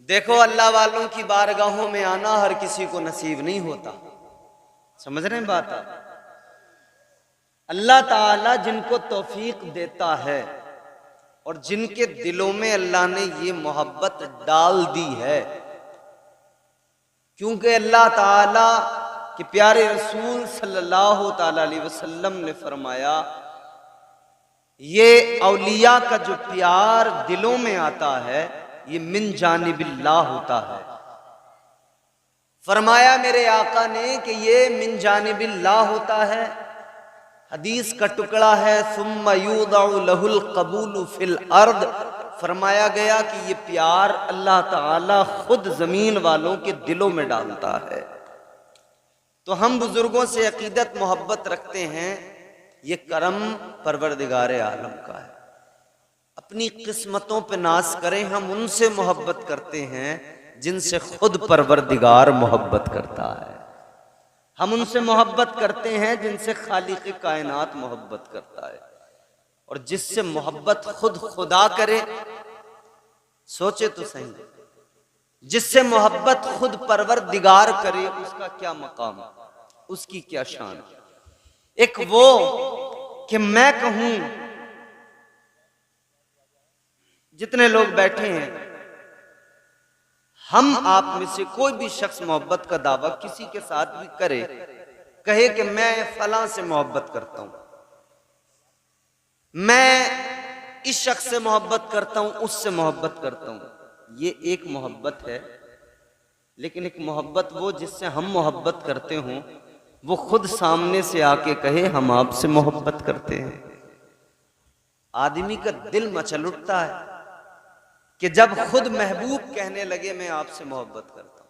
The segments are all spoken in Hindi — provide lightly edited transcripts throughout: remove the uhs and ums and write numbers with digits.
देखो, अल्लाह वालों की बारगाहों में आना हर किसी को नसीब नहीं होता। समझ रहे हैं बात? अल्लाह ताला जिनको तौफीक देता है और जिनके दिलों में अल्लाह ने ये मोहब्बत डाल दी है, क्योंकि अल्लाह ताला के प्यारे रसूल सल्लल्लाहु ताला अलैहि वसल्लम ने फरमाया, ये औलिया का जो प्यार दिलों में आता है ये मिन जानिबिल्लाह होता है। फरमाया मेरे आका ने कि ये मिन जानिबिल्लाह होता है। हदीस का टुकड़ा है, सुम्मा यूदउ लहुल कबूल फिल अर्द। फरमाया गया कि ये प्यार अल्लाह ताला खुद जमीन वालों के दिलों में डालता है। तो हम बुजुर्गों से अकीदत मोहब्बत रखते हैं, ये करम परवरदिगार आलम का है। अपनी किस्मतों पे नाज करें, हम उनसे मोहब्बत करते हैं जिनसे खुद परवरदिगार मोहब्बत करता है। हम उनसे मोहब्बत करते हैं जिनसे खालिक कायनात मोहब्बत करता है। और जिससे मोहब्बत खुद खुदा करे, सोचे तो सही, जिससे मोहब्बत खुद परवरदिगार करे उसका क्या मकाम, उसकी क्या शान। एक वो कि मैं कहूं, जितने लोग बैठे हैं, हम आप में से कोई भी शख्स मोहब्बत का दावा किसी के साथ भी करे, कहे कि मैं फलां से मोहब्बत करता हूं, मैं इस शख्स से मोहब्बत करता हूं, उससे मोहब्बत करता हूं, ये एक मोहब्बत है। लेकिन एक मोहब्बत वो जिससे हम मोहब्बत करते हों, वो खुद सामने से आके कहे हम आपसे मोहब्बत करते हैं। आदमी का दिल मचल उठता है कि जब खुद महबूब कहने लगे मैं आपसे मोहब्बत करता हूं।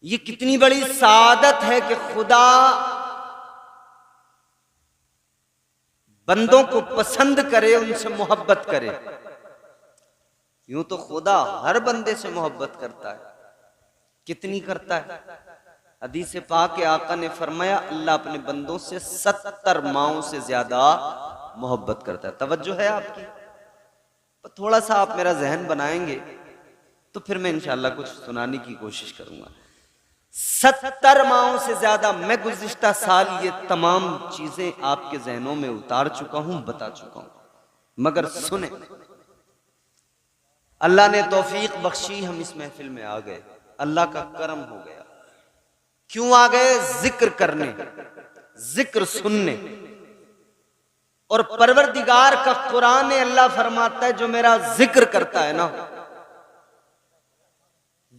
ये कितनी बड़ी सादत है कि खुदा बंदों को पसंद करे, उनसे मोहब्बत करे। यूं तो खुदा हर बंदे से मोहब्बत करता है, कितनी करता है। हदीस पाक के आका ने फरमाया, अल्लाह अपने बंदों से 70 माओं से ज्यादा मोहब्बत करता है। तवज्जो है आपकी? थोड़ा सा आप मेरा जहन बनाएंगे तो फिर मैं इंशाअल्लाह कुछ सुनाने की कोशिश करूंगा। 70 माओं से ज्यादा। मैं गुज़िश्ता साल ये तमाम चीजें आपके जहनों में उतार चुका हूं, बता चुका हूं, मगर सुने, अल्लाह ने तौफीक बख्शी, हम इस महफिल में आ गए, अल्लाह का करम हो गया। क्यों आ गए? जिक्र करने, जिक्र सुनने। और परवरदिगार का कुरान ने अल्लाह फरमाता है, जो मेरा जिक्र करता है ना,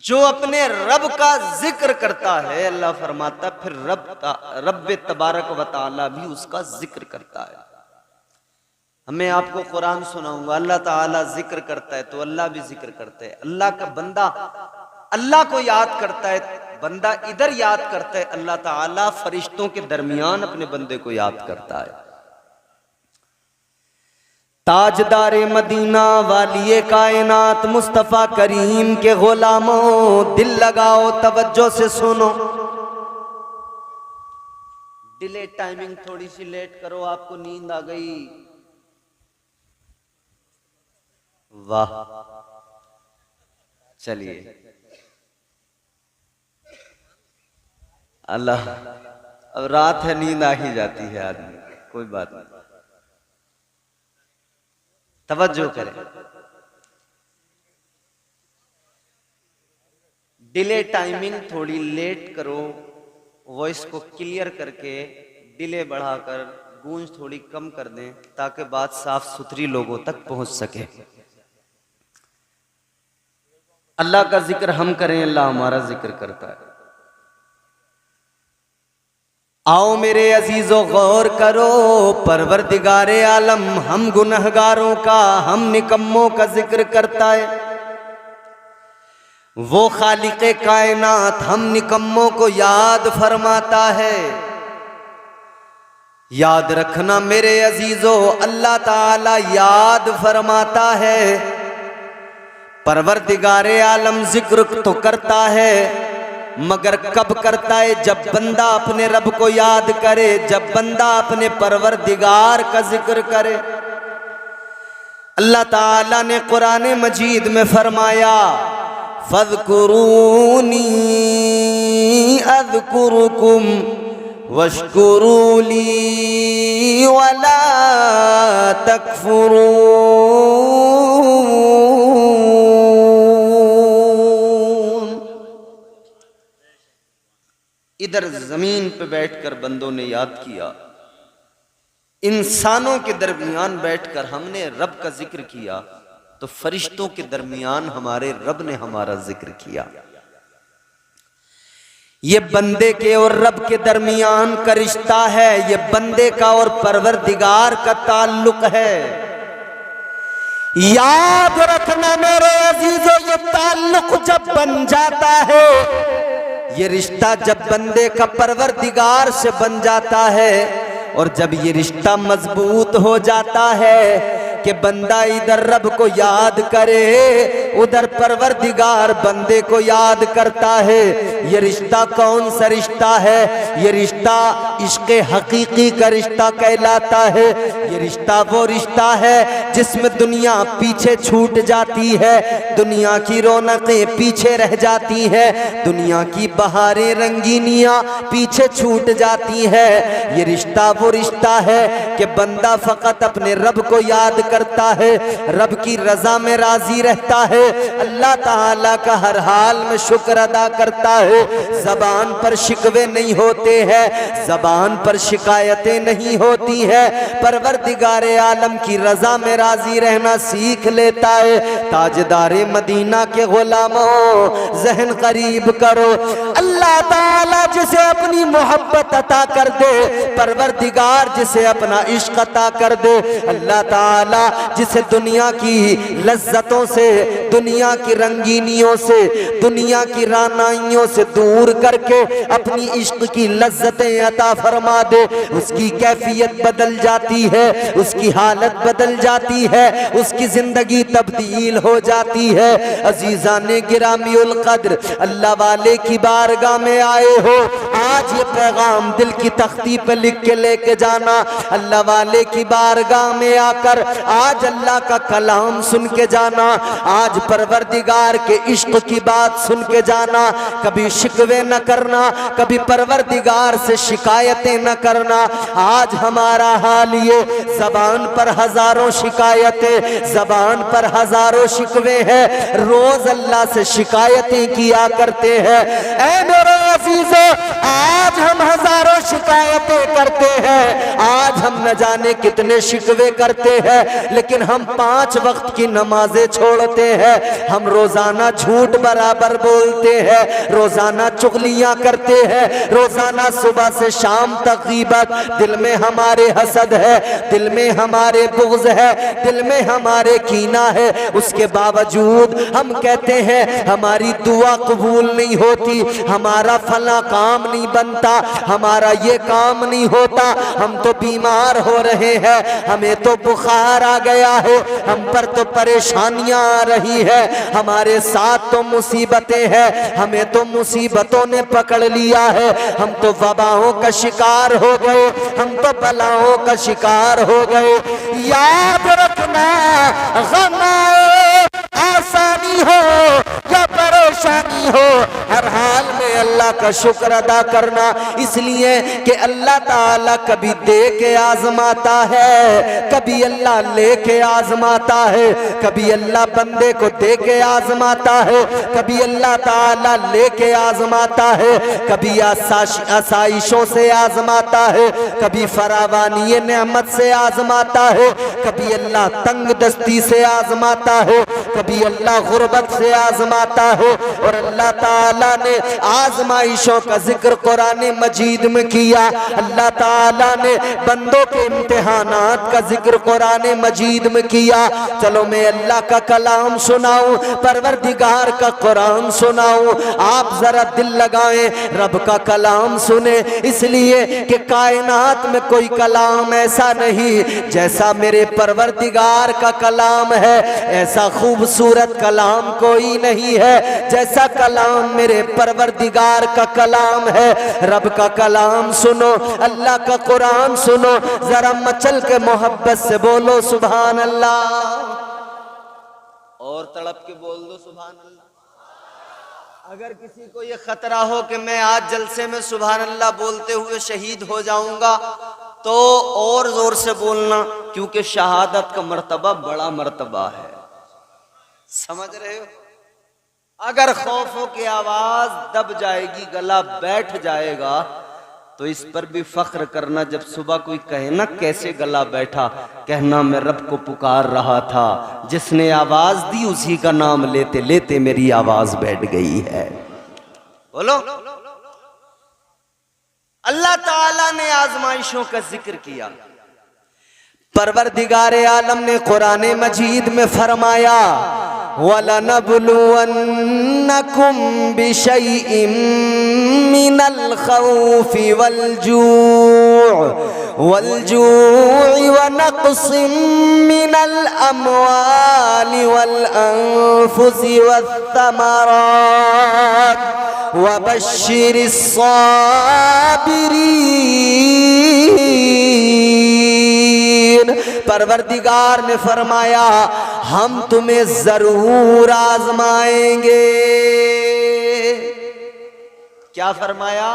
जो अपने रब का जिक्र करता है, अल्लाह फरमाता है फिर रब तबारक व तआला भी उसका जिक्र करता है। मैं आपको कुरान सुनाऊंगा, अल्लाह ताला जिक्र करता है तो अल्लाह भी जिक्र करता है। अल्लाह का बंदा अल्लाह को याद करता है, बंदा इधर याद करता है, अल्लाह ताला फरिश्तों के दरमियान अपने बंदे को याद करता है। ताजदारे मदीना वालिए कायनात मुस्तफा करीम के गुलामों, दिल लगाओ, तवज्जो से सुनो। डिले टाइमिंग थोड़ी सी लेट करो, आपको नींद आ गई। वाह, चलिए अल्लाह, अब रात है, नींद आ ही जाती है आदमी, कोई बात नहीं, तवज्जो करें। डिले टाइमिंग थोड़ी लेट करो, वॉइस को क्लियर करके डिले बढ़ाकर गूंज थोड़ी कम कर दें, ताकि बात साफ सुथरी लोगों तक पहुंच सके। अल्लाह का जिक्र हम करें, अल्लाह हमारा जिक्र करता है। आओ मेरे अजीजों गौर करो, परवरदिगारे आलम हम गुनहगारों का, हम निकम्मों का जिक्र करता है। वो खालिक़े कायनात हम निकम्मों को याद फरमाता है। याद रखना मेरे अजीजों, अल्लाह ताला याद फरमाता है। परवरदिगारे आलम जिक्र तो करता है, मगर कब करता है? जब बंदा अपने रब को याद करे, जब बंदा अपने परवरदिगार का जिक्र करे। अल्लाह ताला ने कुरान मजीद में फरमाया, फज़कुरूनी अज़कुरुकुम वश्कुरूली वला तकफुरून। इधर जमीन पे बैठकर बंदों ने याद किया, इंसानों के दरमियान बैठकर हमने रब का जिक्र किया, तो फरिश्तों के दरमियान हमारे रब ने हमारा जिक्र किया। ये बंदे के और रब के दरमियान का रिश्ता है, ये बंदे का और परवरदिगार का ताल्लुक है। याद रखना मेरे अजीजों, ये ताल्लुक जब बन जाता है, ये रिश्ता जब बंदे का परवरदिगार से बन जाता है, और जब ये रिश्ता मजबूत हो जाता है कि बंदा इधर रब को याद करे, उधर परवरदिगार बंदे को याद करता है। ये रिश्ता कौन सा रिश्ता है? ये रिश्ता इश्क़े हकीकी का रिश्ता कहलाता है। ये रिश्ता वो रिश्ता है जिसमें दुनिया पीछे छूट जाती है, दुनिया की रौनकें पीछे रह जाती है, दुनिया की बहारें रंगीनियां पीछे छूट जाती है। ये रिश्ता वो रिश्ता है कि बंदा फकत अपने रब को याद करता है, रब की रजा में राजी रहता है, अल्लाह ताला का हर हाल में शुक्र अदा करता है। जबान पर शिकवे नहीं होते हैं, जबान पर शिकायतें नहीं होती है, परवरदिगारे आलम की रजा में राजी रहना सीख लेता है। ताजदारे मदीना के गुलामों, जहन करीब करो, अल्लाह ताला जिसे अपनी मोहब्बत अता कर दे, परवरदिगार जिसे अपना इश्क अता कर दे, अल्लाह ताला जिसे दुनिया की लज्जतों से, दुनिया की रंगीनियों से, दुनिया की रानाइयों से दूर करके अपनी इश्क की लज्जतें अता फरमा दे, उसकी कैफियत बदल जाती है, उसकी हालत बदल जाती है, उसकी जिंदगी तब्दील हो जाती है। अजीज़ाने गिरामीउल कद्र, अल्लाह वाले की बारगाह में आए हो, आज ये पैगाम दिल की तख्ती पे लिख के लेके जाना। अल्लाह वाले की बारगाह में आकर आज अल्लाह का कलाम सुन के जाना, आज परवरदिगार के इश्क की बात सुन के जाना। कभी शिकवे न करना, कभी परवरदिगार से शिकायतें न करना। आज हमारा हाल ये, जबान पर हजारों शिकायतें, जबान पर हजारों शिकवे हैं, रोज अल्लाह से शिकायतें किया करते हैं। ऐ मेरे अजीजों, आज हम हजारों शिकायतें करते हैं, आज हम न जाने कितने शिकवे करते हैं, लेकिन हम 5 वक्त की नमाजें छोड़ते हैं, हम रोजाना झूठ बराबर बोलते हैं, रोजाना चुगलियां करते हैं, रोजाना सुबह से शाम तक गीबत, दिल में हमारे हसद है, दिल में हमारे बुग़्ज़ है, दिल में हमारे कीना है। उसके बावजूद हम कहते हैं हमारी दुआ कबूल नहीं होती, हमारा फला काम नहीं बनता, हमारा ये काम नहीं होता, हम तो बीमार हो रहे हैं, हमें तो बुखार आ गया है, हम पर तो परेशानियां आ रही है, हमारे साथ तो मुसीबतें हैं, हमें तो मुसीबतों ने पकड़ लिया है, हम तो वबाओं का शिकार हो गए, हम तो बलाओं का शिकार हो गए। याद रखना, गम आए, आसानी हो या परेशानी हो, हर हाल में अल्लाह का शुक्र अदा करना, इसलिए कि अल्लाह ताला कभी दे के आजमाता है, कभी अल्लाह ले के आजमाता है, कभी अल्लाह बंदे को दे के आजमाता है, कभी अल्लाह ताला ले के आजमाता है, कभी आसाइशों से आजमाता है, कभी फरावानी नेमत से आजमाता है, कभी अल्लाह तंग दस्ती से आजमाता है, कभी अल्लाह गुर्बत से आजमाता है। और अल्लाह ताला ने आजमाइशों का जिक्र कुरान मजीद में किया, अल्लाह ताला ने बंदों के इम्तिहानात का जिक्र कुरान मजीद में किया। चलो मैं अल्लाह का कलाम सुनाऊं, परवरदिगार का कुरान सुनाऊं, आप जरा दिल लगाएं, रब का कलाम सुने, इसलिए कि कायनात में कोई कलाम ऐसा नहीं जैसा मेरे परवरदिगार का कलाम है, ऐसा खूबसूरत कलाम कोई नहीं है जैसा कलाम मेरे परवरदिगार का कलाम है। रब का कलाम सुनो, अल्लाह का कुरान सुनो, जरा मचल के मोहब्बत से बोलो सुभान अल्लाह। और तड़प के बोल दो सुभान अल्लाह। अगर किसी को ये खतरा हो कि मैं आज जलसे में सुभान अल्लाह बोलते हुए शहीद हो जाऊंगा, तो और जोर से बोलना, क्योंकि शहादत का मर्तबा बड़ा मर्तबा है। समझ रहे हो? अगर खौफों की आवाज दब जाएगी, गला बैठ जाएगा, तो इस पर भी फख्र करना। जब सुबह कोई कहे ना कैसे गला बैठा, कहना मैं रब को पुकार रहा था, जिसने आवाज दी उसी का नाम लेते लेते मेरी आवाज बैठ गई है। बोलो। अल्लाह ताला ने आजमाइशों का जिक्र किया। परवरदिगार आलम ने कुरान मजीद में फरमाया, वलनबलुवन्नकुम बिशैइन मिनल खौफि वल्जू'i वनक़्सिम मिनल अम्वालि वल अन्फुसि वस्समरात वबश्शिरिस साबिरीन। परवरदिगार ने फरमाया, हम तुम्हें जरूर आजमाएंगे। क्या फरमाया?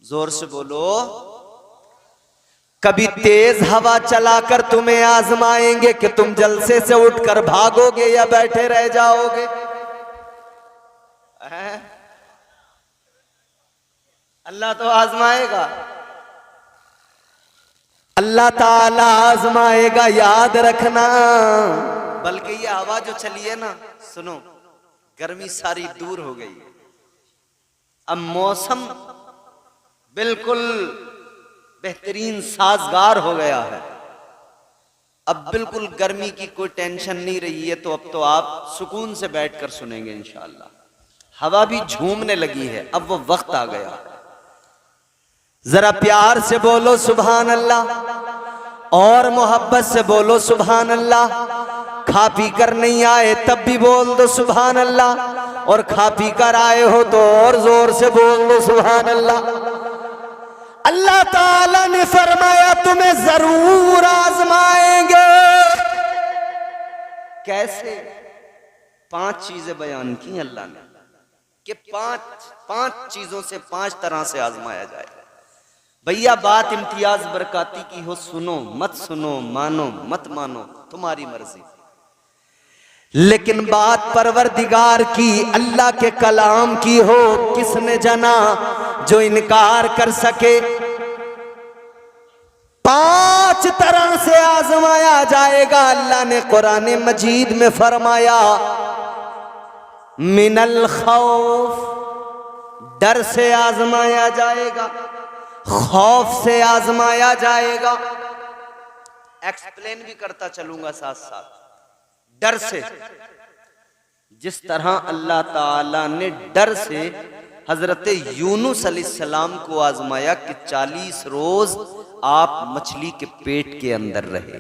जोर से बोलो। कभी तेज हवा चलाकर तुम्हें आजमाएंगे कि तुम जलसे से उठकर भागोगे या बैठे रह जाओगे। अल्लाह तो आजमाएगा, अल्लाह ताला आजमाएगा, याद रखना। बल्कि ये हवा जो चली है ना, सुनो, गर्मी सारी दूर हो गई, अब मौसम बिल्कुल बेहतरीन साजगार हो गया है। अब बिल्कुल गर्मी की कोई टेंशन नहीं रही है। तो अब तो आप सुकून से बैठकर सुनेंगे इंशाअल्लाह। हवा भी झूमने लगी है, अब वो वक्त आ गया। जरा प्यार से बोलो सुभान अल्लाह, और मोहब्बत से बोलो सुभान अल्लाह। खा पी कर नहीं आए तब भी बोल दो सुभान अल्लाह, और खा पी कर आए हो तो और जोर से बोल दो सुभान अल्लाह। अल्लाह ताला ने फरमाया, तुम्हें जरूर आजमाएंगे। कैसे? 5 चीजें बयान की अल्लाह ने कि 5 चीजों से 5 तरह से आजमाया जाए। भैया बात इम्तियाज बरकाती की हो, सुनो मत सुनो, मानो मत मानो, तुम्हारी मर्जी। लेकिन बात परवरदिगार की, अल्लाह के कलाम की हो, किसने जना जो इनकार कर सके? 5 तरह से आजमाया जाएगा। अल्लाह ने कुरान मजीद में फरमाया, मिनल खौफ, डर से आजमाया जाएगा, खौफ से आजमाया जाएगा। एक्सप्लेन भी करता चलूंगा साथ साथ। डर से, जिस तरह अल्लाह ताला ने डर से हजरत यूनुस अलैहिस्सलाम को आजमाया कि 40 रोज आप मछली के पेट के अंदर रहे,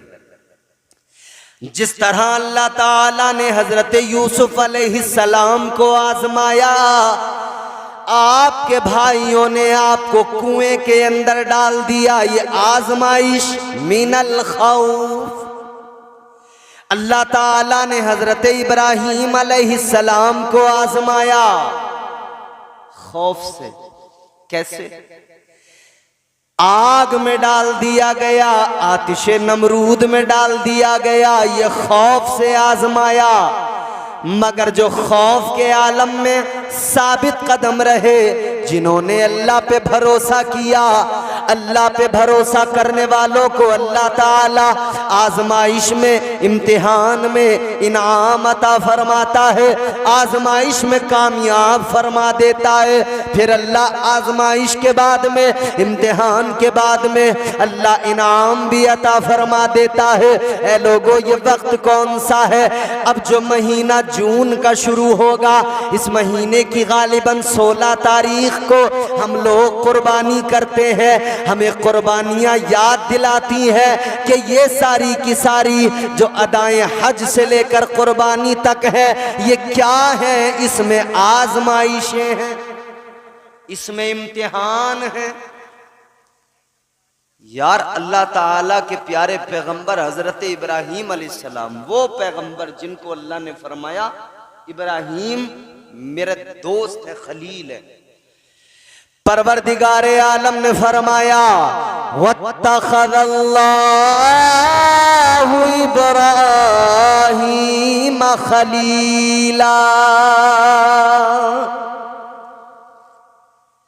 जिस तरह अल्लाह ताला ने हजरत यूसुफ अलैहिस्सलाम को आजमाया। आपके भाइयों ने आपको कुएं के अंदर डाल दिया, ये आजमाइश मिनल खौफ। अल्लाह ताला ने हजरत इब्राहीम अलैहिस्सलाम को आजमाया खौफ से। कैसे? आग में डाल दिया गया, आतिशे नमरूद में डाल दिया गया, ये खौफ से आजमाया। मगर जो खौफ के आलम में साबित कदम रहे, जिन्होंने अल्लाह पे भरोसा किया, अल्लाह पे भरोसा करने वालों को अल्लाह ताला आजमाइश में, इम्तिहान में इनाम अता फरमाता है, आजमाइश में कामयाब फरमा देता है। फिर अल्लाह आजमाइश के बाद में, इम्तिहान के बाद में अल्लाह इनाम भी अता फरमा देता है। ऐ लोगों, ये वक्त कौन सा है? अब जो महीना जून का शुरू होगा, इस महीने की गालिबन 16 तारीख को हम लोग कुर्बानी करते हैं। हमें कुर्बानियां याद दिलाती है कि ये सारी की सारी जो अदाएं हज से लेकर कुर्बानी तक है, ये क्या है? इसमें आजमाइशें हैं, इसमें इम्तिहान है। यार अल्लाह ताला के प्यारे पैगंबर हजरत इब्राहीम अलैहिस्सलाम, वो पैगंबर जिनको अल्लाह ने फरमाया इब्राहीम मेरे दोस्त है, खलील है। परवरदिगारे आलम ने फरमाया वत्तखज़ल्लाहु इब्राहीम खलीला।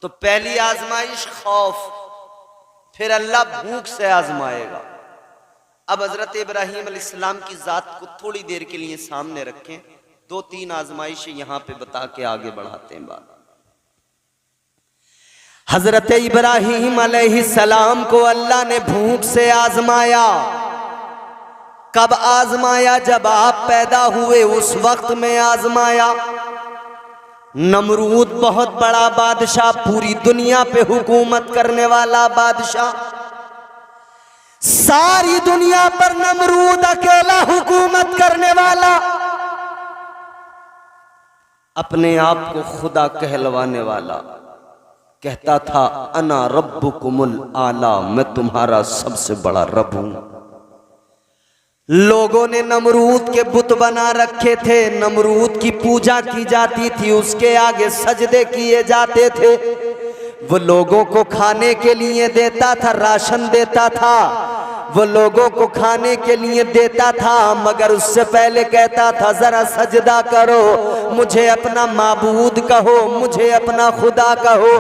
तो पहली आजमाइश खौफ, फिर अल्लाह भूख से आजमाएगा। अब हजरत इब्राहीम अलैहिस्सलाम की जात को थोड़ी देर के लिए सामने रखें, 2-3 आजमाइशें यहां पे बता के आगे बढ़ाते हैं बात। हजरत इब्राहीम अलैहिस्सलाम को अल्लाह ने भूख से आजमाया। कब आजमाया? जब आप पैदा हुए उस वक्त में आजमाया। नमरूद बहुत बड़ा बादशाह, पूरी दुनिया पे हुकूमत करने वाला बादशाह, सारी दुनिया पर नमरूद अकेला हुकूमत करने वाला, अपने आप को खुदा कहलवाने वाला, कहता था अना रब्बुकुमुल आला, मैं तुम्हारा सबसे बड़ा रब हूं। लोगों ने नमरूद के बुत बना रखे थे, नमरूद की पूजा की जाती थी, उसके आगे सजदे किए जाते थे। वो लोगों को खाने के लिए देता था, राशन देता था, वो लोगों को खाने के लिए देता था, मगर उससे पहले कहता था जरा सजदा करो, मुझे अपना माबूद कहो, मुझे अपना खुदा कहो।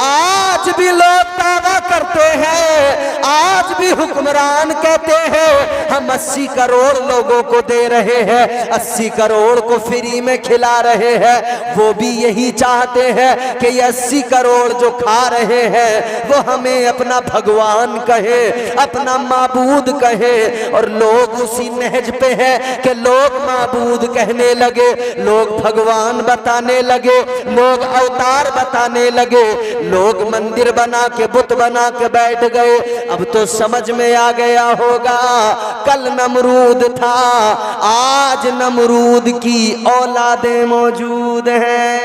आज भी लोग दावा करते हैं, आज भी हुक्मरान कहते हैं हम 80 करोड़ लोगों को दे रहे हैं, 80 करोड़ को फ्री में खिला रहे हैं। वो भी यही चाहते हैं कि ये 80 करोड़ जो खा रहे हैं वो हमें अपना भगवान कहे, अपना माबूद कहे। और लोग उसी नहज पे हैं कि लोग माबूद कहने लगे, लोग भगवान बताने लगे, लोग अवतार बताने लगे, लोग मंदिर बना के बुत बना के बैठ गए। अब तो समझ में आ गया होगा, कल नमरूद था, आज नमरूद की औलादें मौजूद हैं।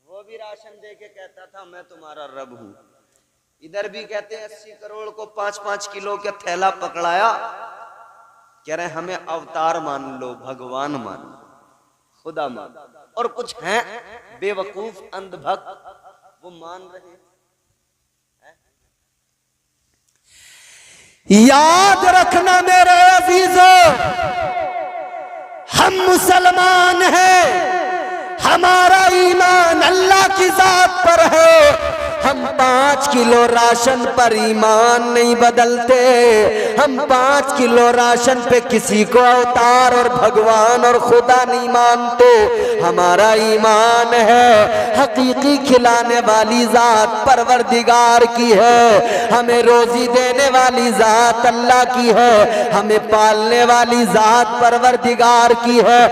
वो भी राशन दे के कहता था मैं तुम्हारा रब हूं। इधर भी कहते हैं 80 करोड़ को 5-5 किलो का थैला पकड़ाया, कह रहे हमें अवतार मान लो, भगवान मान लो, खुदा मान लो। और कुछ हैं बेवकूफ अंधभक्त, वो मान रहे हैं। याद रखना मेरे अजीजों, हम मुसलमान हैं, हमारा ईमान अल्लाह की जात पर है। हम 5 किलो राशन पर ईमान नहीं बदलते, हम 5 किलो राशन पे किसी को अवतार और भगवान और खुदा नहीं मानते। हमारा ईमान है हकीकी खिलाने वाली जात परवरदिगार की है, हमें रोजी देने वाली जात अल्लाह की है, हमें पालने वाली जात परवरदिगार की है।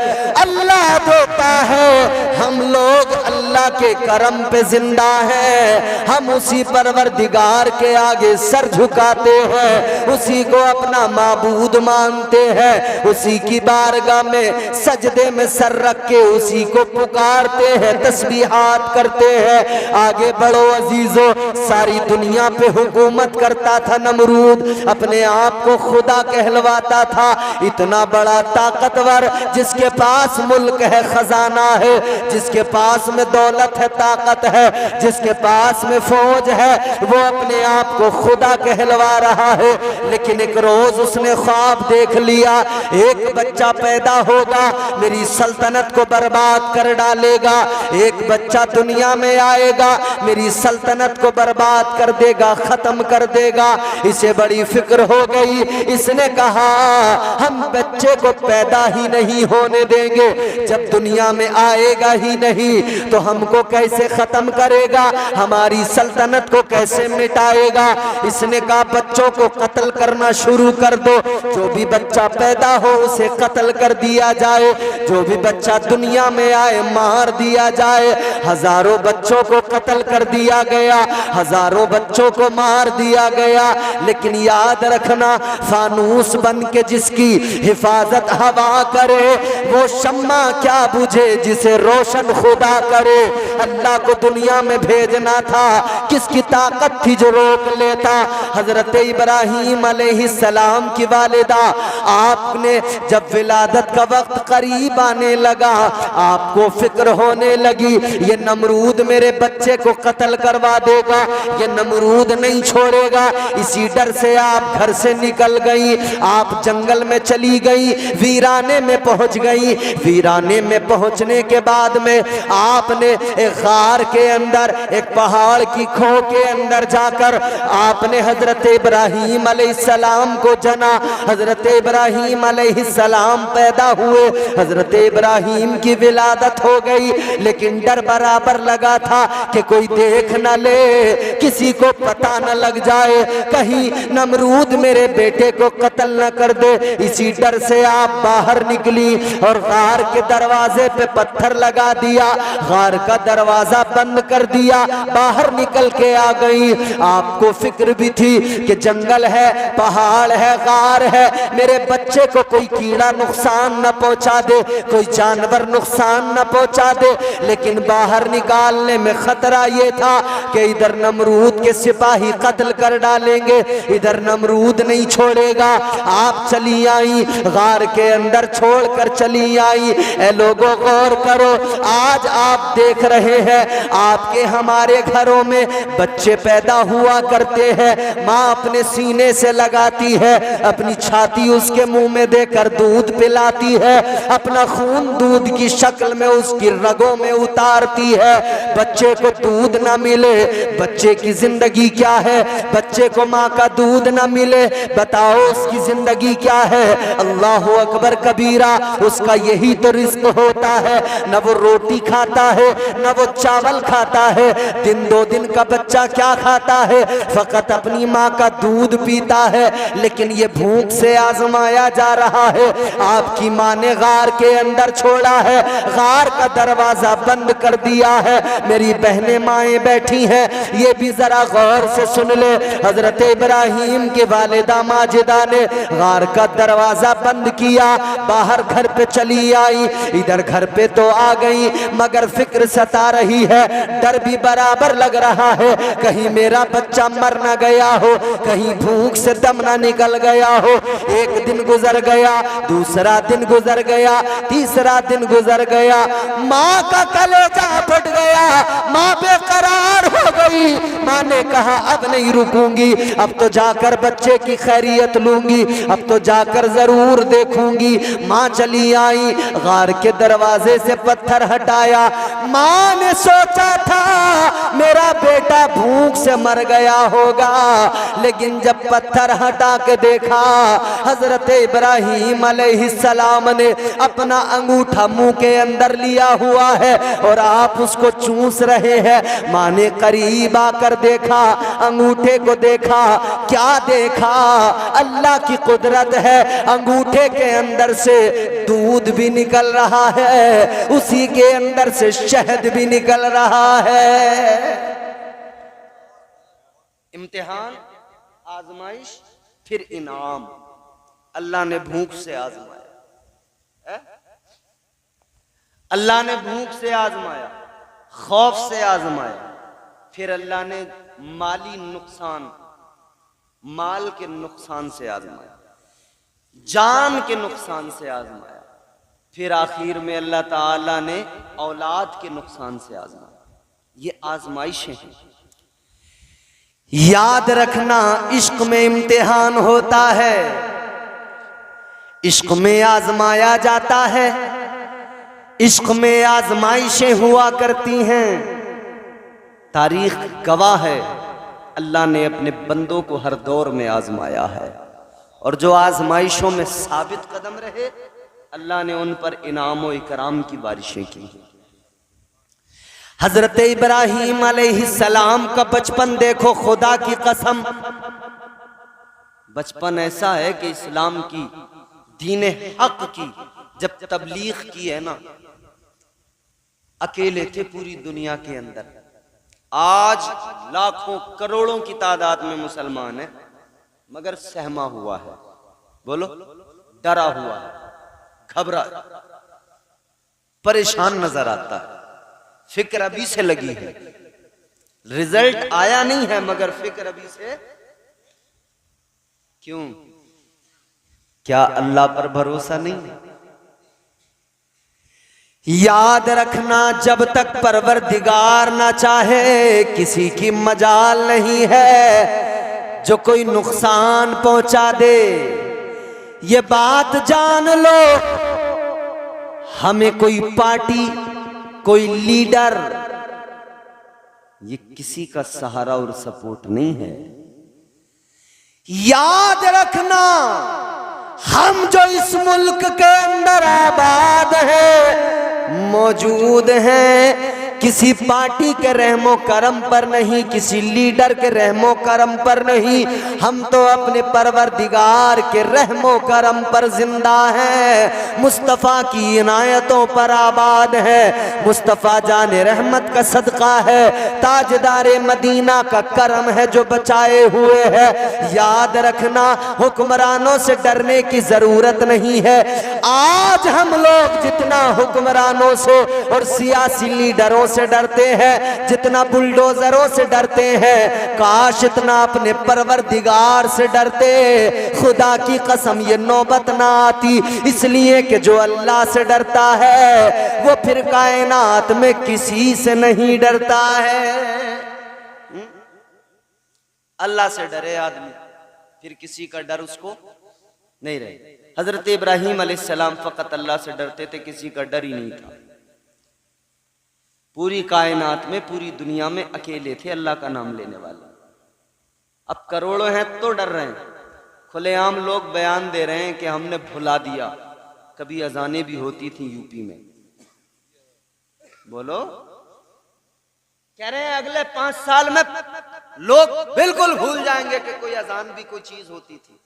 अल्लाह देता है, हम लोग अल्लाह के करम पे जिंदा हैं, हम उसी परवरदिगार के आगे सर झुकाते हैं, उसी को अपना माबूद मानते हैं, उसी की बारगाह में सजदे में सर रख के उसी को पुकारते हैं, तस्बीहात करते हैं। आगे बढ़ो अजीजों, सारी दुनिया पे हुकूमत करता था नमरूद, अपने आप को खुदा कहलवाता था। इतना बड़ा ताकतवर, जिसके पास मुल्क है, खजाना है, जिसके पास में दौलत है, ताकत है, जिसके पास में फौज है, वो अपने आप को खुदा कहलवा रहा है। लेकिन एक रोज उसने ख्वाब देख लिया, एक बच्चा पैदा होगा, मेरी सल्तनत को बर्बाद कर डालेगा, एक बच्चा दुनिया में आएगा, मेरी सल्तनत को बर्बाद कर देगा, खत्म कर देगा। इसे बड़ी फिक्र हो गई, इसने कहा हम बच्चे को पैदा ही नहीं होने देंगे, जब दुनिया में आएगा ही नहीं तो हमको कैसे खत्म करेगा, हमारी सल्तनत को कैसे मिटाएगा। इसने कहा बच्चों को कत्ल करना शुरू कर दो, जो भी बच्चा पैदा हो उसे कत्ल कर दिया जाए, जो भी बच्चा दुनिया में आए मार दिया जाए। हजारों बच्चों को कत्ल कर दिया गया, हजारों बच्चों को मार दिया गया। लेकिन याद रखना, फानूस बन के जिसकी हिफाजत हवा करे वो शम्मा क्या बुझ बुझे जिसे रोशन खुदा करे। अल्लाह को दुनिया में भेजना था, किसकी ताकत थी जो रोक लेता। हजरत इब्राहीम अलैहिस्सलाम की वालिदा, आपने जब विलादत का वक्त करीब आने लगा, आपको फिक्र होने लगी ये नमरूद मेरे बच्चे को कत्ल करवा देगा, ये नमरूद नहीं छोड़ेगा। इसी डर से आप घर से निकल गई, आप जंगल में चली गई, वीराने में पहुंच गई। वीराने में पहुंचने के बाद में आपने एक गार के अंदर, एक पहाड़ की खो के अंदर जाकर आपने हजरत इब्राहीम अलैहिस्सलाम को जना। हजरत इब्राहीम अलैहिस्सलाम पैदा हुए, हजरत इब्राहीम की विलादत हो गई। लेकिन डर बराबर लगा था कि कोई देख न ले, किसी को पता न लग जाए, कहीं नमरूद मेरे बेटे को कत्ल न कर दे। इसी डर से आप बाहर निकली और गार के दरवाजे पे पत्थर लगा दिया, गार का दरवाजा बंद कर दिया, बाहर निकल के आ गई। आपको फिक्र भी थी कि जंगल है, पहाड़ है, गार है, मेरे बच्चे को कोई कीड़ा नुकसान न पहुंचा दे, कोई जानवर नुकसान न पहुंचा दे। लेकिन बाहर निकालने में खतरा यह था कि इधर नमरूद के सिपाही कत्ल कर डालेंगे, इधर नमरूद नहीं छोड़ेगा। आप चली आई, गार के अंदर छोड़कर चली आई। ए लोगों गौर करो, आज आप देख रहे हैं आपके हमारे घरों में बच्चे पैदा हुआ करते हैं, माँ अपने सीने से लगाती है, अपनी छाती उसके मुंह में देकर दूध पिलाती है, अपना खून दूध की शक्ल में उसकी रगों में उतारती है। बच्चे को दूध ना मिले, बच्चे की जिंदगी क्या है? बच्चे को माँ का दूध ना मिले, बताओ उसकी जिंदगी क्या है? अल्लाह अकबर कबीरा, उसका यही तो रिस्क होता है। न वो रोटी खाता है, न वो चावल खाता है। दिन दो दिन का बच्चा क्या खाता है? फकत अपनी माँ का दूध पीता है। लेकिन ये भूख से आजमाया जा रहा है। आपकी माँ ने गार के अंदर छोड़ा है, गार का दरवाजा बंद कर दिया है। मेरी बहनें माएँ बैठी हैं, ये भी जरा गौर से सुन ले। हजरत इब्राहीम के वालिदा माजिदा ने गार का दरवाजा बंद किया, बाहर घर पे चली आई। इधर घर पे तो आ गई, मगर फिक्र सता रही है, डर भी बराबर लग रहा है, कहीं मेरा बच्चा मर ना गया हो, कहीं भूख से दम ना निकल गया हो। एक दिन गुजर गया, दूसरा दिन गुजर गया, तीसरा दिन गुजर गया। माँ का कलेजा फट गया, माँ बेकरार हो गई। माँ ने कहा अब नहीं रुकूंगी, अब तो जाकर बच्चे की खैरियत लूंगी, अब तो जाकर जरूर देखूंगी। माँ चली आई, गार के दरवाजे से पत्थर हटाया। माँ ने सोचा था मेरा बेटा भूख से मर गया होगा, लेकिन जब पत्थर हटा के देखा, हजरत इब्राहीम अलैहिस्सलाम ने अपना अंगूठा मुंह के अंदर लिया हुआ है और आप उसको चूस रहे हैं। माँ ने करीब आकर देखा, अंगूठे को देखा, क्या देखा? अल्लाह की कुदरत है, अंगूठे के अंदर से दूध भी निकल रहा है, उसी के अंदर से शहद भी निकल रहा है। इम्तिहान, आजमाइश, फिर इनाम। अल्लाह ने भूख से आजमाया, अल्लाह ने भूख से आजमाया, खौफ से आजमाया, फिर अल्लाह ने माली नुकसान, माल के नुकसान से आजमाया, जान के नुकसान से आजमाया, फिर आखिर में अल्लाह ताला ने औलाद के नुकसान से आजमाया। ये आजमाइशें हैं। याद रखना, इश्क में इम्तिहान होता है, इश्क में आजमाया जाता है, इश्क में आजमाइशें हुआ करती हैं। तारीख गवाह है, अल्लाह ने अपने बंदों को हर दौर में आजमाया है, और जो आजमाइशों में साबित कदम रहे, अल्लाह ने उन पर इनाम व इकराम की बारिशें की। हजरत इब्राहीम अलैहिस्सलाम का बचपन देखो, खुदा की कसम, बचपन ऐसा है कि इस्लाम की, दीन हक की जब तबलीग की है ना, अकेले थे पूरी दुनिया के अंदर। आज लाखों करोड़ों की तादाद में मुसलमान है, मगर सहमा हुआ है, बोलो डरा हुआ है, घबरा। परेशान नजर आता है। फिक्र अभी से लगी है, रिजल्ट आया नहीं है मगर फिक्र अभी से। क्यों? क्या अल्लाह पर भरोसा नहीं? याद रखना, जब तक परवरदिगार ना चाहे किसी की मजाल नहीं है जो कोई नुकसान पहुंचा दे। ये बात जान लो, हमें कोई पार्टी, कोई लीडर, ये किसी का सहारा और सपोर्ट नहीं है। याद रखना, हम जो इस मुल्क के अंदर आबाद हैं, मौजूद हैं, किसी पार्टी के रहमो करम पर नहीं, किसी लीडर के रहमो करम पर नहीं, हम तो अपने परवरदिगार के रहमो करम पर जिंदा हैं, मुस्तफ़ा की इनायतों पर आबाद है। मुस्तफ़ा जाने रहमत का सदका है, ताजदारे मदीना का करम है जो बचाए हुए है। याद रखना, हुक्मरानों से डरने की जरूरत नहीं है। आज हम लोग जितना हुक्मरानों से और सियासी लीडरों से डरते हैं, जितना बुलडोजरों से डरते हैं, काश इतना अपने परवरदिगार से डरते। खुदा की कसम ये नौबत ना आती, इसलिए कि जो अल्लाह से डरता है वो फिर कायनात में किसी से नहीं डरता है। अल्लाह से डरे आदमी, फिर किसी का डर उसको नहीं रहे। हजरत इब्राहीम अलैहिस्सलाम फकत अल्लाह से डरते थे, किसी का डर ही नहीं था। पूरी कायनात में, पूरी दुनिया में अकेले थे अल्लाह का नाम लेने वाले। अब करोड़ों हैं तो डर रहे हैं। खुलेआम लोग बयान दे रहे हैं कि हमने भुला दिया, कभी अजानें भी होती थी यूपी में। बोलो, कह रहे हैं अगले 5 साल में लोग बिल्कुल भूल जाएंगे कि कोई अजान भी कोई चीज होती थी।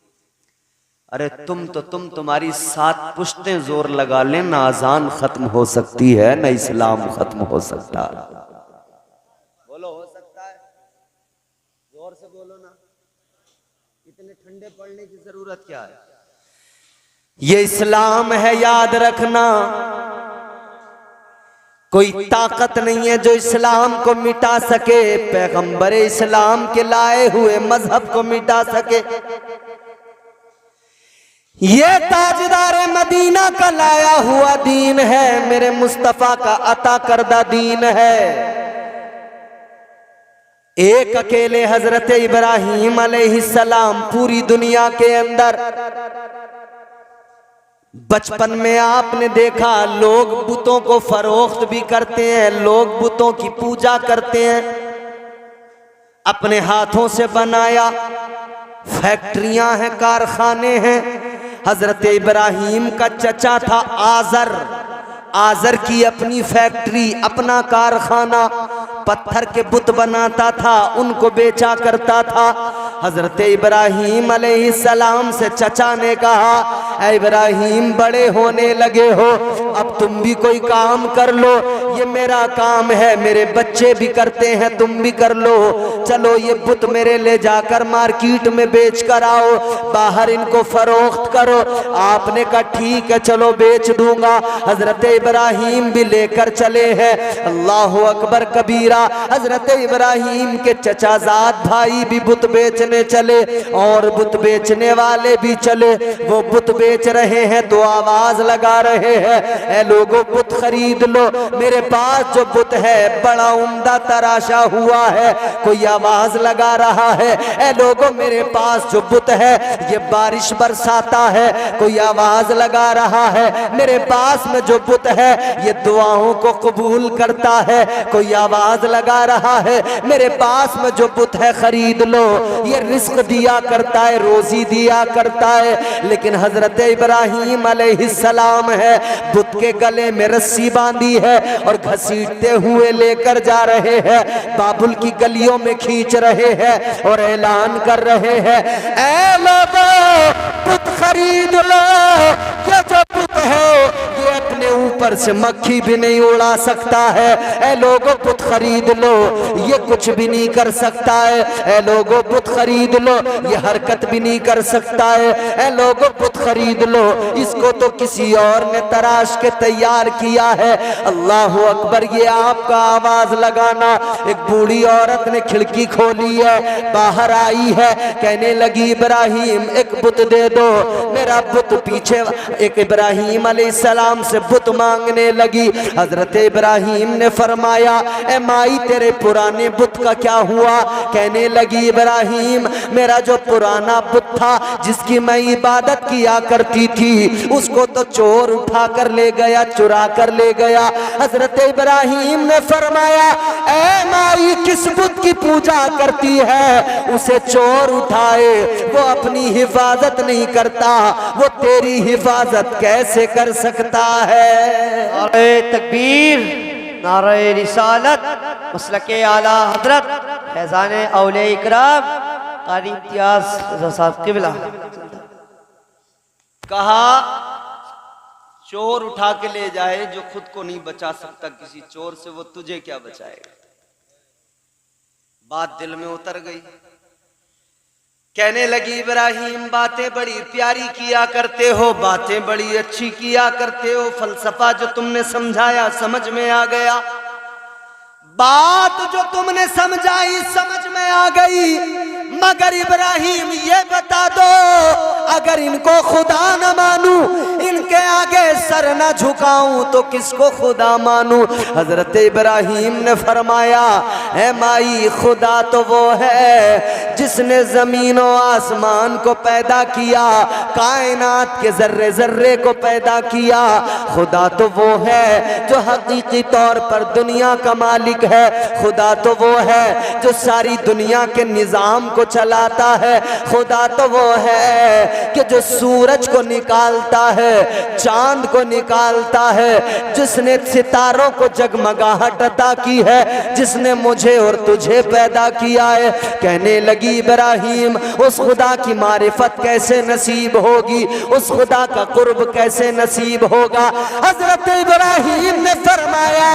अरे तुम तुम्हारी 7 पुश्तें जोर लगा लें, ना अजान खत्म हो सकती है, ना इस्लाम खत्म हो सकता। बोलो, हो सकता है? जोर से बोलो ना, इतने ठंडे पड़ने की जरूरत क्या है? ये इस्लाम है, याद रखना। कोई ताकत नहीं है जो इस्लाम को मिटा सके, पैगंबर इस्लाम के लाए हुए मजहब को मिटा सके। ये ताजदारे मदीना का लाया हुआ दीन है, मेरे मुस्तफा का अता करदा दीन है। एक अकेले हजरत इब्राहीम अलैहिस्सलाम पूरी दुनिया के अंदर, बचपन में आपने देखा लोग बुतों को फरोख्त भी करते हैं, लोग बुतों की पूजा करते हैं, अपने हाथों से बनाया, फैक्ट्रियां हैं, कारखाने हैं। हजरत इब्राहीम का चचा था आजर, आजर की अपनी फैक्ट्री, अपना कारखाना, पत्थर के बुत बनाता था, उनको बेचा करता था। हजरत इब्राहीम अलैहिस्सलाम से चचा ने कहा, ऐ इब्राहीम बड़े होने लगे हो, अब तुम भी कोई काम कर लो, ये मेरा काम है, मेरे बच्चे भी करते हैं, तुम भी कर लो। चलो ये बुत मेरे ले जाकर मार्केट में बेच कर आओ, बाहर इनको फरोख्त करो। आपने कहा ठीक है, चलो बेच दूंगा। हजरत इब्राहीम भी लेकर चले हैं। अल्लाह अकबर कबीरा। हजरत इब्राहीम के चचाजाद भाई भी बुत बेचने चले और बुत बेचने वाले भी चले। वो बुत बेच रहे हैं तो आवाज लगा रहे हैं, ऐ लोगों बुत खरीद लो, मेरे पास जो बुत है बड़ा उम्दा तराशा हुआ है। कोई आवाज लगा रहा है, ऐ लोगों मेरे पास जो बुत है ये बारिश बरसाता है। कोई आवाज लगा रहा है, मेरे पास में जो बुत है ये दुआओं को कबूल करता है। कोई आवाज लगा रहा है, मेरे पास में जो बुत है खरीद लो, ये रिस्क दिया करता है, रोजी दिया करता है। लेकिन हजरत इब्राहीम अलैहिस्सलाम है, बुत के गले में रस्सी बांधी है और घसीटते हुए लेकर जा रहे हैं, बाबुल की गलियों में खींच रहे हैं और ऐलान कर रहे हैं, ऐ लोगों बुत खरीद लो, ये जो बुत है ये अपने ऊपर ऊपर से मक्खी भी नहीं उड़ा सकता है। ए लोगों पुत खरीद लो, ये कुछ भी नहीं कर सकता है। ए लोगों पुत खरीद लो, ये हरकत भी नहीं कर सकता है। ए लोगों पुत खरीद लो, इसको तो किसी और ने तराश के तैयार किया है। अल्लाह अकबर। ये आपका आवाज लगाना। एक बूढ़ी औरत ने खिड़की खोली है, बाहर आई है, कहने लगी इब्राहिम एक बुत दे दो, मेरा बुत पीछे। एक इब्राहिम अलैहिस्सलाम से बुत मांगने लगी। हजरत इब्राहिम ने फरमाया ए माई तेरे पुराने बुत का क्या हुआ? कहने लगी इब्राहिम मेरा जो पुराना बुत था जिसकी मैं इबादत किया करती थी उसको तो चोर उठा कर ले गया, चुरा कर ले गया। हजरत इब्राहिम ने फरमाया ए माई किस बुत की पूजा करती है? उसे चोर उठाए, वो अपनी हिफाजत नहीं करता, वो तेरी हिफाजत कैसे कर सकता है? नारे तकबीर, नारे रिसालत, मसलके आला हजरत फैजान औलिया इकराम कारी इम्तियाज रज़ा साहब क़िबला। कहा चोर उठा के ले जाए जो खुद को नहीं बचा सकता किसी चोर से, वो तुझे क्या बचाएगा? बात दिल में उतर गई। कहने लगी इब्राहिम बातें बड़ी प्यारी किया करते हो, बातें बड़ी अच्छी किया करते हो, फलसफा जो तुमने समझाया समझ में आ गया, बात जो तुमने समझाई समझ में आ गई, मगर इब्राहिम ये बता दो अगर इनको खुदा न मानूं, इनके आगे सर न झुकाऊं तो किसको खुदा मानूं? हजरत इब्राहिम ने फरमाया है माई खुदा तो वो है जिसने जमीन और आसमान को पैदा किया, कायनात के जर्रे जर्रे को पैदा किया। खुदा तो वो है जो हकीकी तौर पर दुनिया का मालिक है। खुदा तो वो है जो सारी दुनिया के निजाम को चलाता है। खुदा तो वो है कि जो सूरज को निकालता है, चांद को निकालता है, जिसने सितारों को जगमगाहट अता की है, जिसने मुझे और तुझे पैदा किया है। कहने लगी इब्राहिम उस खुदा की मारिफत कैसे नसीब होगी, उस खुदा का कुर्ब कैसे नसीब होगा? हजरत इब्राहिम ने फरमाया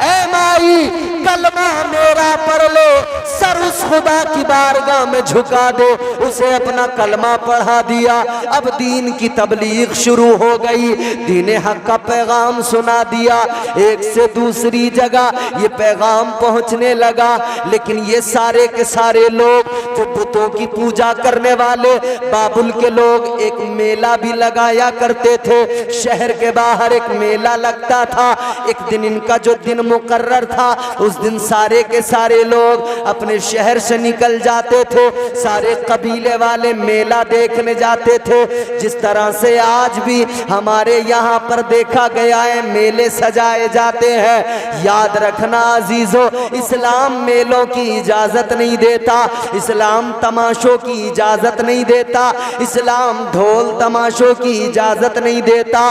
ऐ माई कलमा मेरा पढ़ लो, सर उस खुदा की बारगाह में झुका दो। उसे अपना कलमा पढ़ा दिया। अब दीन की तबलीग शुरू हो गई, दीन हक का पैगाम सुना दिया। एक से दूसरी जगह ये पैगाम पहुंचने लगा। लेकिन ये सारे के सारे लोग जो बुतों की पूजा करने वाले बाबुल के लोग एक मेला भी लगाया करते थे। शहर के बाहर एक मेला लगता था। एक दिन इनका जो दिन मुकर्रर था उस दिन सारे के सारे लोग अपने शहर से निकल जाते थे। सारे कबीले वाले मेला देखने जाते थे। जिस तरह से आज भी हमारे यहाँ पर देखा गया है मेले सजाए जाते हैं। याद रखना अजीजों, इस्लाम मेलों की इजाजत नहीं देता, इस्लाम तमाशों की इजाजत नहीं देता, इस्लाम ढोल तमाशों की इजाजत नहीं देता।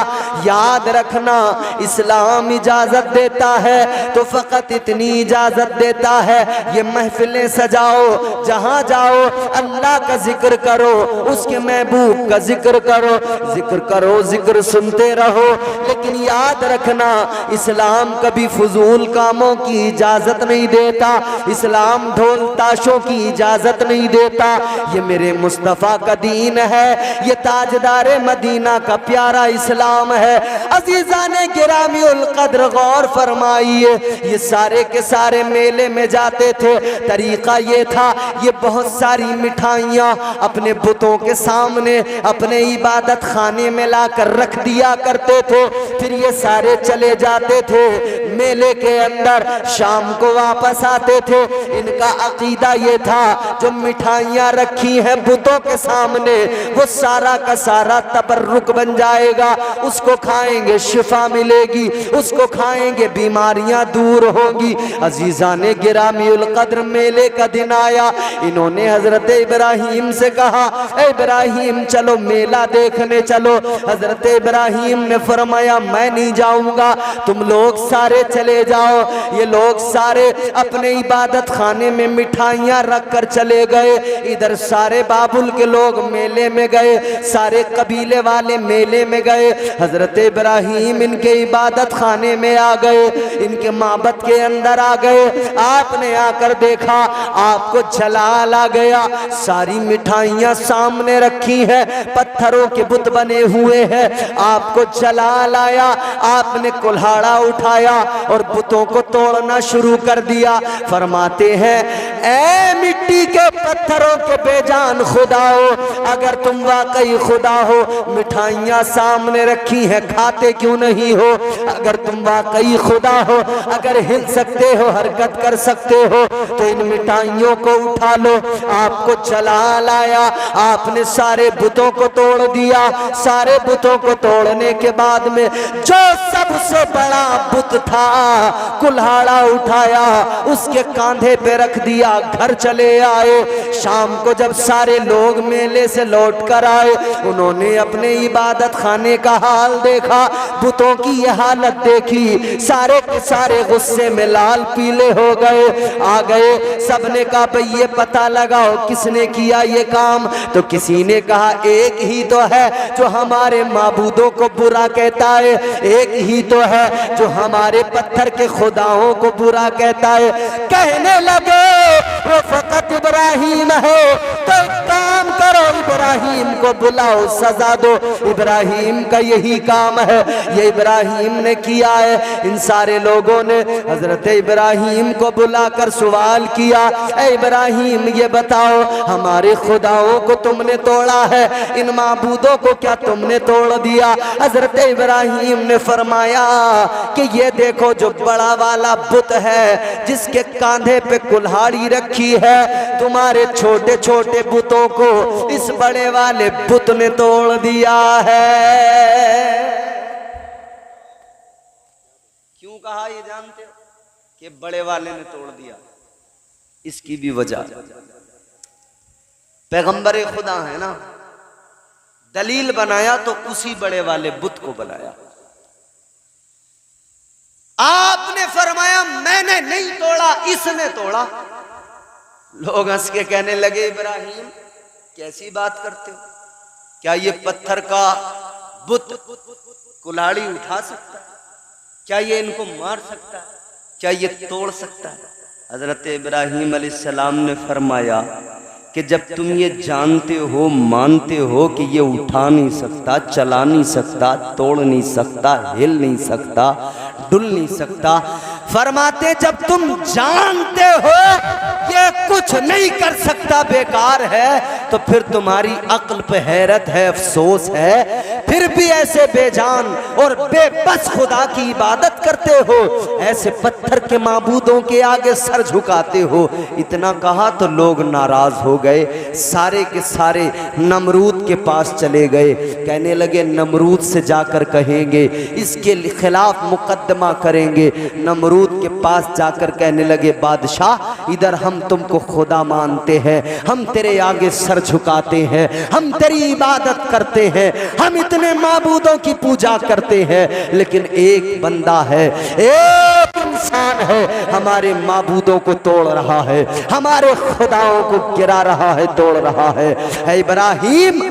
याद रखना इस्लाम इजाजत देता है तो फकत इतनी इजाजत देता है ये महफिलें सजाओ, जहां जाओ अल्लाह का जिक्र करो, उसके महबूब का जिक्र करो, जिक्र करो, जिक्र सुनते रहो। लेकिन याद रखना इस्लाम कभी फजूल कामों की इजाजत नहीं देता, इस्लाम ढोल ताशों की इजाजत नहीं देता। ये मेरे मुस्तफ़ा का दीन है, ये ताजदार मदीना का प्यारा इस्लाम है। अजीज़ाने गिरामी उल कद्र गौर फरमाइए, ये सारे के सारे मेले में जाते थे। तरीका ये था ये बहुत सारी मिठाइयाँ अपने बुतों के सामने अपने इबादत खाने में लाकर रख दिया करते थे। फिर ये सारे चले जाते थे मेले के अंदर, शाम को वापस आते थे। इनका अकीदा ये था जो मिठाइयाँ रखी हैं बुतों के सामने वो सारा का सारा तबर्रुक बन जाएगा। उसको खाएंगे शिफा मिलेगी, उसको खाएंगे बीमारियां दूर होगी। अजीजान गिरामीउल कद्र मेले का दिन आया। इन्होंने हजरत इब्राहिम से कहा, इब्राहिम चलो मेला देखने चलो। हजरत इब्राहिम ने फरमाया मैं नहीं जाऊंगा, तुम लोग सारे चले जाओ। ये लोग सारे अपने इबादत खाने में मिठाइयां रख कर चले गए। इधर सारे बाबुल के लोग मेले में गए, सारे कबीले वाले मेले में गए। हजरत इब्राहिम इनके इबादत खाने में आ गए, इनके माबद के अंदर आ गए। आपने आकर देखा, आपको जलाल आ गया। सारी मिठाइयां सामने रखी हैं, पत्थरों के बुत बने हुए हैं। आपको जलाल आया, आपने कुल्हाड़ा उठाया और बुतों को तोड़ना शुरू कर दिया। फरमाते हैं ऐ मिट्टी के पत्थरों के बेजान खुदा हो, अगर तुम वाकई खुदा हो, मिठाइयां सामने रखी हैं, खाते क्यों नहीं हो? अगर तुम वाकई खुदा हो, अगर हिल सकते हो, हरकत कर सकते हो, तो इन मिठाइयों को उठा लो। आपको जलाल आया, आपने सारे बुतों को तोड़ दिया। सारे बुतों को तोड़ने के बाद में जो सबसे बड़ा बुत था, कुल्हाड़ा उठाया, उसके कांधे पे रख दिया, घर चले आए। शाम को जब सारे लोग मेले से लौट कर आए, उन्होंने अपने इबादत खाने का हाल देखा, बुतों की यह हालत देखी, सारे के सारे गुस्से में लाल पीले हो गए। आ गए, सबने कहा भाई ये पता लगाओ किसने किया ये काम। तो किसी ने कहा एक ही तो है जो हमारे माबूदों को बुरा कहता है, एक ही तो है जो हमारे पत्थर के खुदाओं को बुरा कहता है। कहने लगे वो फकत इब्राहिम है, तो काम करो, इब्राहिम को बुलाओ, सजा दो। इब्राहिम का यही काम है, ये इब्राहिम ने किया है। इन सारे लोगों ने हजरत इब्राहिम को बुलाकर सवाल किया, ऐ इब्राहिम ये बताओ हमारे खुदाओं को तुमने तोड़ा है, इन माबूदों को क्या तुमने तोड़ दिया? हजरत इब्राहिम ने फरमाया कि ये देखो जो बड़ा वाला बुत है जिसके कांधे पे कुल्हाड़ी रखी है, तुम्हारे छोटे छोटे बुतों को इस बड़े वाले बुत ने तोड़ दिया है। क्यों कहा ये जानते हो कि बड़े वाले ने तोड़ दिया? इसकी भी वजह, पैगंबर खुदा है ना, दलील बनाया तो उसी बड़े वाले बुत को बनाया। आपने फरमाया मैंने नहीं तोड़ा, इसने तोड़ा। लोग हंस के कहने लगे इब्राहिम कैसी बात करते हो, क्या ये पत्थर का बुत कुल्हाड़ी उठा सकता है? क्या ये इनको मार सकता है? क्या ये तोड़ सकता है? हजरत इब्राहिम अलैहिस्सलाम ने फरमाया कि जब तुम ये जानते हो, मानते हो कि ये उठा नहीं सकता, चला नहीं सकता, तोड़ नहीं सकता, हिल नहीं सकता, डुल नहीं सकता, फरमाते जब तुम जानते हो ये कुछ नहीं कर सकता, बेकार है, तो फिर तुम्हारी अक्ल पे हैरत है, अफसोस है, फिर भी ऐसे बेजान और बेबस खुदा की इबादत करते हो, ऐसे पत्थर के माबूदों के आगे सर झुकाते हो। इतना कहा तो लोग नाराज हो गए, सारे के सारे नमरूद के पास चले गए। कहने लगे नमरूद से जाकर कहेंगे, इसके खिलाफ मुकदमा करेंगे। नमरूद के पास जाकर कहने लगे बादशाह इधर हम तुमको खुदा मानते हैं, हम तेरे आगे सर झुकाते हैं, हम तेरी इबादत करते हैं, हम इतने माबूदों की पूजा करते हैं, लेकिन एक बंदा है, एक इंसान है, हमारे माबूदों को तोड़ रहा है, हमारे खुदाओं को गिरा रहा है, तोड़ रहा है। इब्राहिम,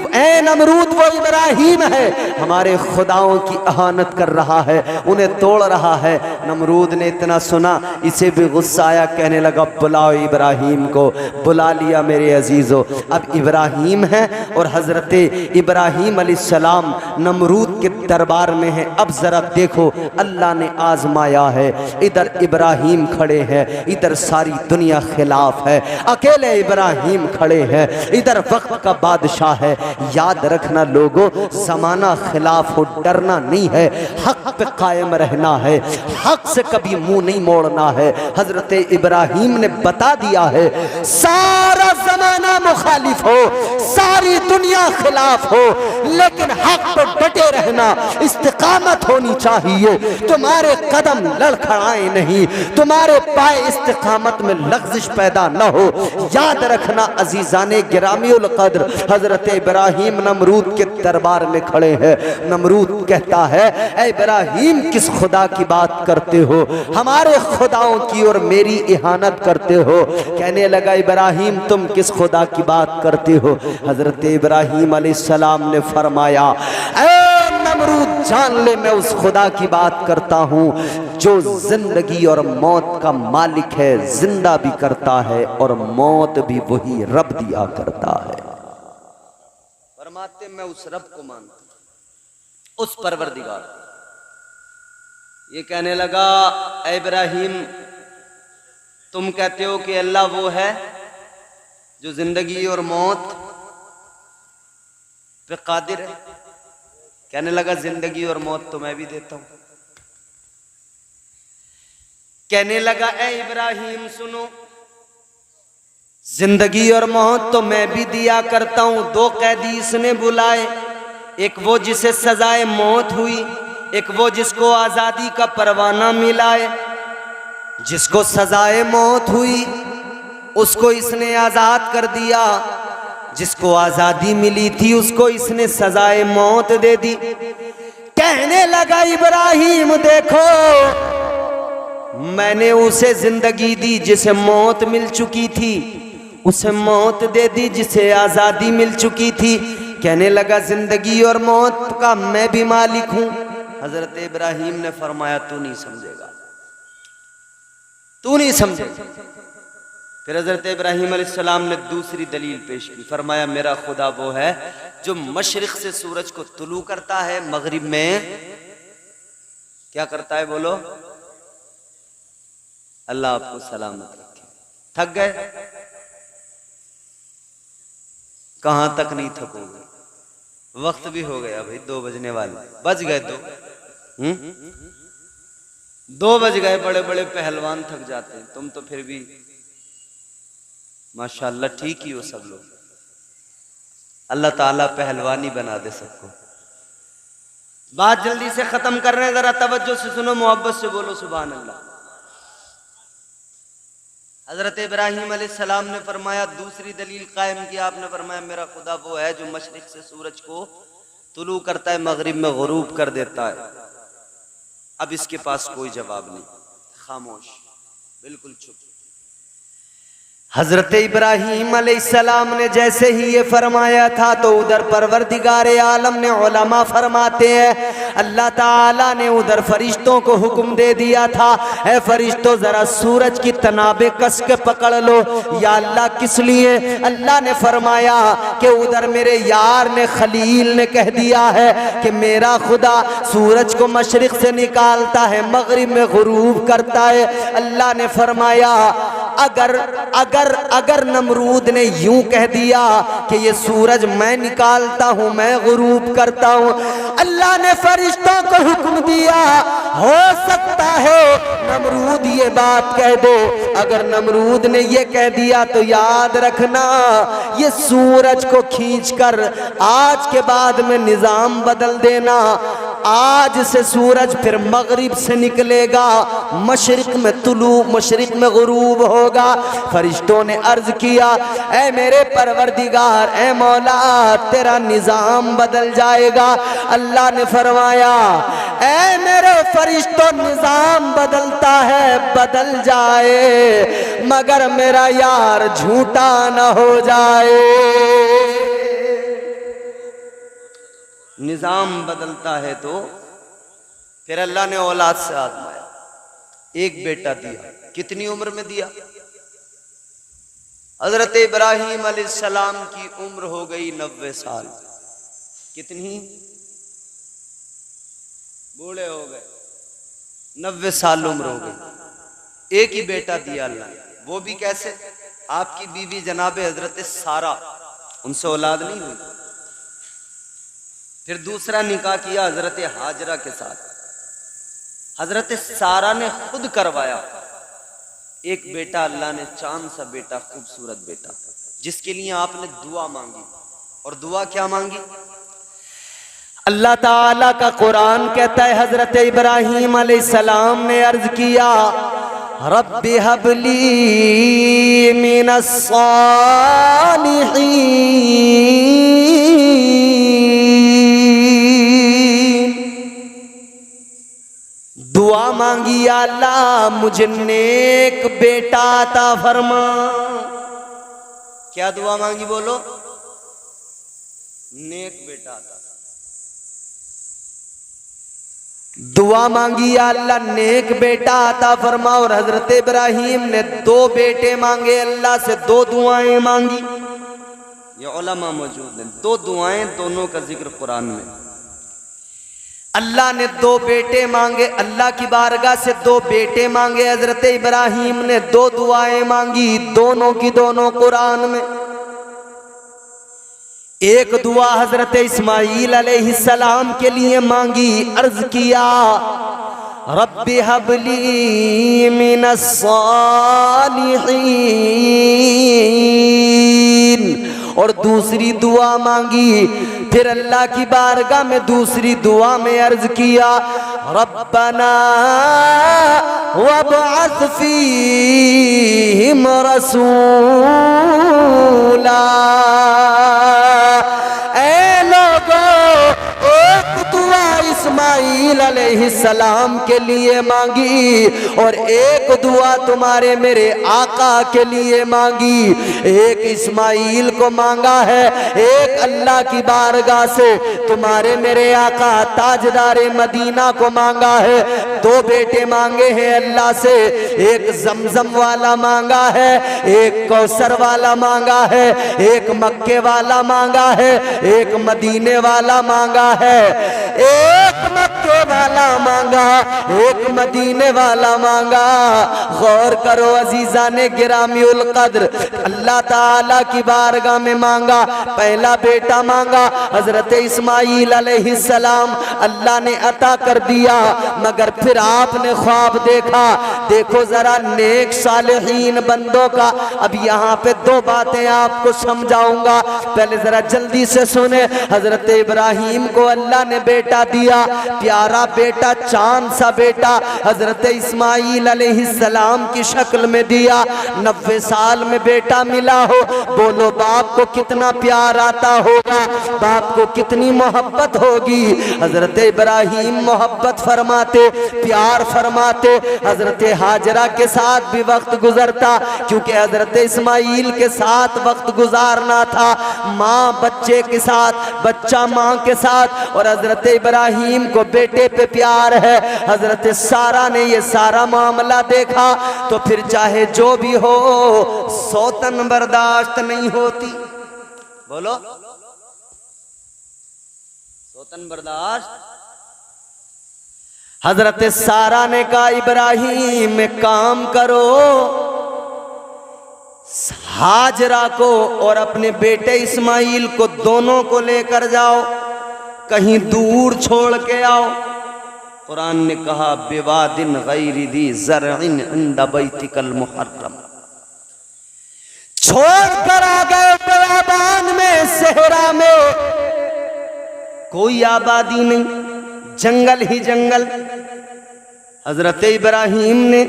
ऐ नमरूद वो इब्राहिम है, हमारे खुदाओं की अहानत कर रहा है, उन्हें तोड़ रहा है। नमरूद ने इतना सुना, इसे भी गुस्सा आया, कहने लगा बुलाओ इब्राहिम को। बुला लिया मेरे अजीजों। अब इब्राहिम है और हजरत इब्राहिम अलैहिस्सलाम नमरूद के दरबार में है। अब जरा देखो अल्लाह ने आजमाया है, इधर इब्राहिम खड़े हैं, इधर सारी दुनिया खिलाफ है, अकेले इब्राहिम खड़े हैं, इधर वक्त का बादशाह है। याद रखना लोगों, जमाना खिलाफ हो, डरना नहीं है, हक पे कायम रहना है, हक से कभी मुंह नहीं मोड़ना है। हजरत इब्राहिम ने बता दिया है, सारा जमाना मुखालिफ हो, सारी दुनिया खिलाफ हो, लेकिन हक पे डटे रहना रखना, इस्तिकामत होनी चाहिए, तुम्हारे कदम लड़खड़ाए नहीं, तुम्हारे पाए इस्तिकामत में लग़्ज़िश पैदा न हो। याद रखना अजीज़ाने गिरामीउल क़द्र, हज़रत इब्राहीम नमरूद के दरबार में खड़े हैं। नमरूद कहता है, ऐ इब्राहीम किस खुदा की बात करते हो, हमारे खुदाओं की और मेरी इहानत करते हो। कहने लगा, इब्राहीम तुम किस खुदा की बात करते हो? हजरत इब्राहीम अलैहिस्सलाम ने फरमाया, ऐ नमरूद जान ले, मैं उस खुदा की बात करता हूँ जो जिंदगी और मौत का मालिक है, जिंदा भी करता है और मौत भी वही रब दिया करता है। फरमाते मैं उस रब को मानता हूं, उस परवरदिगार। ये कहने लगा, ऐ इब्राहीम तुम कहते हो कि अल्लाह वो है जो जिंदगी और मौत पे कादिर है। कहने लगा, जिंदगी और मौत तो मैं भी देता हूं। कहने लगा, ऐ इब्राहीम सुनो, जिंदगी और मौत तो मैं भी दिया करता हूं। दो कैदी इसने बुलाए, एक वो जिसे सजाए मौत हुई, एक वो जिसको आजादी का परवाना मिला है। जिसको सजाए मौत हुई उसको इसने आजाद कर दिया, जिसको आजादी मिली थी उसको इसने सजाए मौत दे दी। कहने लगा, इब्राहीम देखो, मैंने उसे जिंदगी दी जिसे मौत मिल चुकी थी, उसे मौत दे दी जिसे आजादी मिल चुकी थी। कहने लगा, जिंदगी और मौत का मैं भी मालिक हूं। हजरत इब्राहीम ने फरमाया, तू नहीं समझेगा, तू नहीं समझेगा। फिर हजरत इब्राहीम अलैहिस्सलाम ने दूसरी दलील पेश की। फरमाया, मेरा खुदा वो है जो मशरिक से सूरज को तुलू करता है, मगरिब में क्या करता है, बोलो। अल्लाह आपको सलामत रखे। थक गए? कहां तक नहीं थकोगे, वक्त भी हो गया भाई, 2 बजने वाले, बज गए 2। 2 बज गए। बड़े बड़े पहलवान थक जाते हैं, तुम तो फिर भी माशाअल्लाह ठीक ही हो सब लोग। अल्लाह ताला पहलवानी बना दे सबको। बात जल्दी से खत्म कर रहे हैं, जरा तवज्जो से सुनो, मोहब्बत से बोलो सुभान अल्लाह। हजरत इब्राहीम अलैहिस्सलाम ने फरमाया, दूसरी दलील कायम की। आपने फरमाया, मेरा खुदा वो है जो मशरिक से सूरज को तुलू करता है, मगरिब में गुरूब कर देता है। अब इसके पास कोई जवाब नहीं, खामोश, बिल्कुल चुप। हजरत इब्राहीम अलैहिस्सलाम ने जैसे ही ये फरमाया था तो उधर परवरदिगार आलम ने, उलमा फरमाते हैं, अल्लाह ताला ने उधर फरिश्तों को हुक्म दे दिया था, ऐ फरिश्तों जरा सूरज की तनाबे कस के पकड़ लो। या अल्लाह किस लिए? अल्लाह ने फरमाया कि उधर मेरे यार ने, खलील ने कह दिया है कि मेरा खुदा सूरज को मशरिक से निकालता है, मगरिब में गुरूब करता है। अल्लाह ने फरमाया, अगर नमरूद ने यूं कह दिया कि ये सूरज मैं निकालता हूं, मैं गुरूब करता हूं, अल्लाह ने फरिश्तों को हुक्म दिया, हो सकता है नमरूद ये बात कह दे। अगर नमरूद ने ये कह दिया तो याद रखना, ये सूरज को खींचकर आज के बाद में निजाम बदल देना। आज से सूरज फिर मगरिब से निकलेगा, मशरिक में तुलू, मशरिक में गुरूब होगा। फरिश्तों ने अर्ज किया, ऐ मेरे परवरदिगार, ऐ मौला, तेरा निजाम बदल जाएगा। अल्लाह ने फरमाया, ऐ मेरे फरिश्तों, निजाम बदलता है, बदल जाए, मगर मेरा यार झूठा न हो जाए। निजाम बदलता है तो फिर अल्लाह ने औलाद से आजमाया, एक बेटा दिया। कितनी उम्र में दिया? हजरत इब्राहीम अलैहिस्सलाम की उम्र हो गई 90 साल। कितनी? बूढ़े हो गए, 90 साल उम्र हो गई। एक ही बेटा दिया अल्लाह ने, वो भी कैसे? आपकी बीवी जनाबे हजरत सारा, उनसे औलाद नहीं हुई। फिर दूसरा निकाह किया हजरत हाजरा के साथ, हजरत सारा ने खुद करवाया। एक बेटा अल्लाह ने, चांद सा बेटा, खूबसूरत बेटा, जिसके लिए आपने दुआ मांगी। और दुआ क्या मांगी? अल्लाह ताला का कुरान कहता है हजरत इब्राहीम अलैहिस्सलाम ने अर्ज किया रब्बि हबली मिनस सालिहीन। दुआ मांगी या अल्लाह मुझे नेक बेटा अता फरमा। क्या दुआ मांगी बोलो? नेक बेटा अता। दुआ मांगी या अल्लाह नेक बेटा अता फरमा। और हजरत इब्राहीम ने 2 बेटे मांगे अल्लाह से, 2 दुआएं मांगी। ये उलमा मौजूद हैं, 2 दुआएं, दोनों का जिक्र कुरान में। अल्लाह ने 2 बेटे मांगे, अल्लाह की बारगाह से 2 बेटे मांगे। हजरत इब्राहीम ने 2 दुआएं मांगी, दोनों की दोनों कुरान में। एक दुआ हजरत इस्माईल अलैहिस्सलाम के लिए मांगी, अर्ज किया रब्बि हबली मिनस सालिहीन। और दूसरी दुआ मांगी, फिर अल्लाह की बारगाह में दूसरी दुआ में अर्ज किया रब्बना वबअस फीहिम रसूला। इस्माईल अलैहिस्सलाम के लिए मांगी और एक दुआ तुम्हारे मेरे आका के लिए मांगी। एक इस्माईल को मांगा है, एक अल्लाह की बारगाह से तुम्हारे मेरे आका ताजदार मदीना को मांगा है। 2 बेटे मांगे हैं अल्लाह से, एक जमजम वाला मांगा है, एक कौसर वाला मांगा है, एक मक्के वाला मांगा है, एक मदीने वाला मांगा है। एक मक्के वाला मांगा, एक मदीने वाला मांगा। गौर करो अजीजा ने गिरामी उल कद्र, अल्लाह ताला की बारगाह में मांगा। पहला बेटा मांगा हजरत इस्माईल अलैहिस्सलाम, अल्लाह ने अता कर दिया। मगर फिर आपने ख्वाब देखा। देखो जरा नेक सालिहीन बंदों का। अब यहाँ पे 2 बातें आपको समझाऊंगा, पहले जरा जल्दी से सुने। हजरत इब्राहीम को अल्लाह ने बेटा दिया, प्यारा बेटा, चांद सा बेटा हजरत इस्माईल अलैहिस्सलाम की शक्ल में दिया। 90 साल में बेटा मिला हो, बोलो बाप को कितना प्यार आता होगा, बाप को कितनी मोहब्बत होगी। हजरत इब्राहीम मोहब्बत फरमाते, प्यार फरमाते। हजरत हाजरा के साथ भी वक्त गुजरता, क्योंकि हजरत इस्माईल के साथ वक्त गुजारना था। माँ बच्चे के साथ, बच्चा माँ के साथ। और हजरत इब्राहीम को बेटे पे प्यार है। हजरत सारा ने ये सारा मामला देखा तो फिर चाहे जो भी हो सौतन बर्दाश्त नहीं होती। बोलो सौतन बर्दाश्त। हजरत सारा ने कहा इब्राहीम एक काम करो, हाजरा को और अपने बेटे इस्माईल को दोनों को लेकर जाओ, कहीं दूर छोड़ के आओ। कुरान ने कहा बिवादिन गैरि दी ज़रइन इंद बैतिकल मुहर्रम। छोड़ कर आ गए बियाबान में, सहरा में, कोई आबादी नहीं, जंगल ही जंगल। हजरत इब्राहीम ने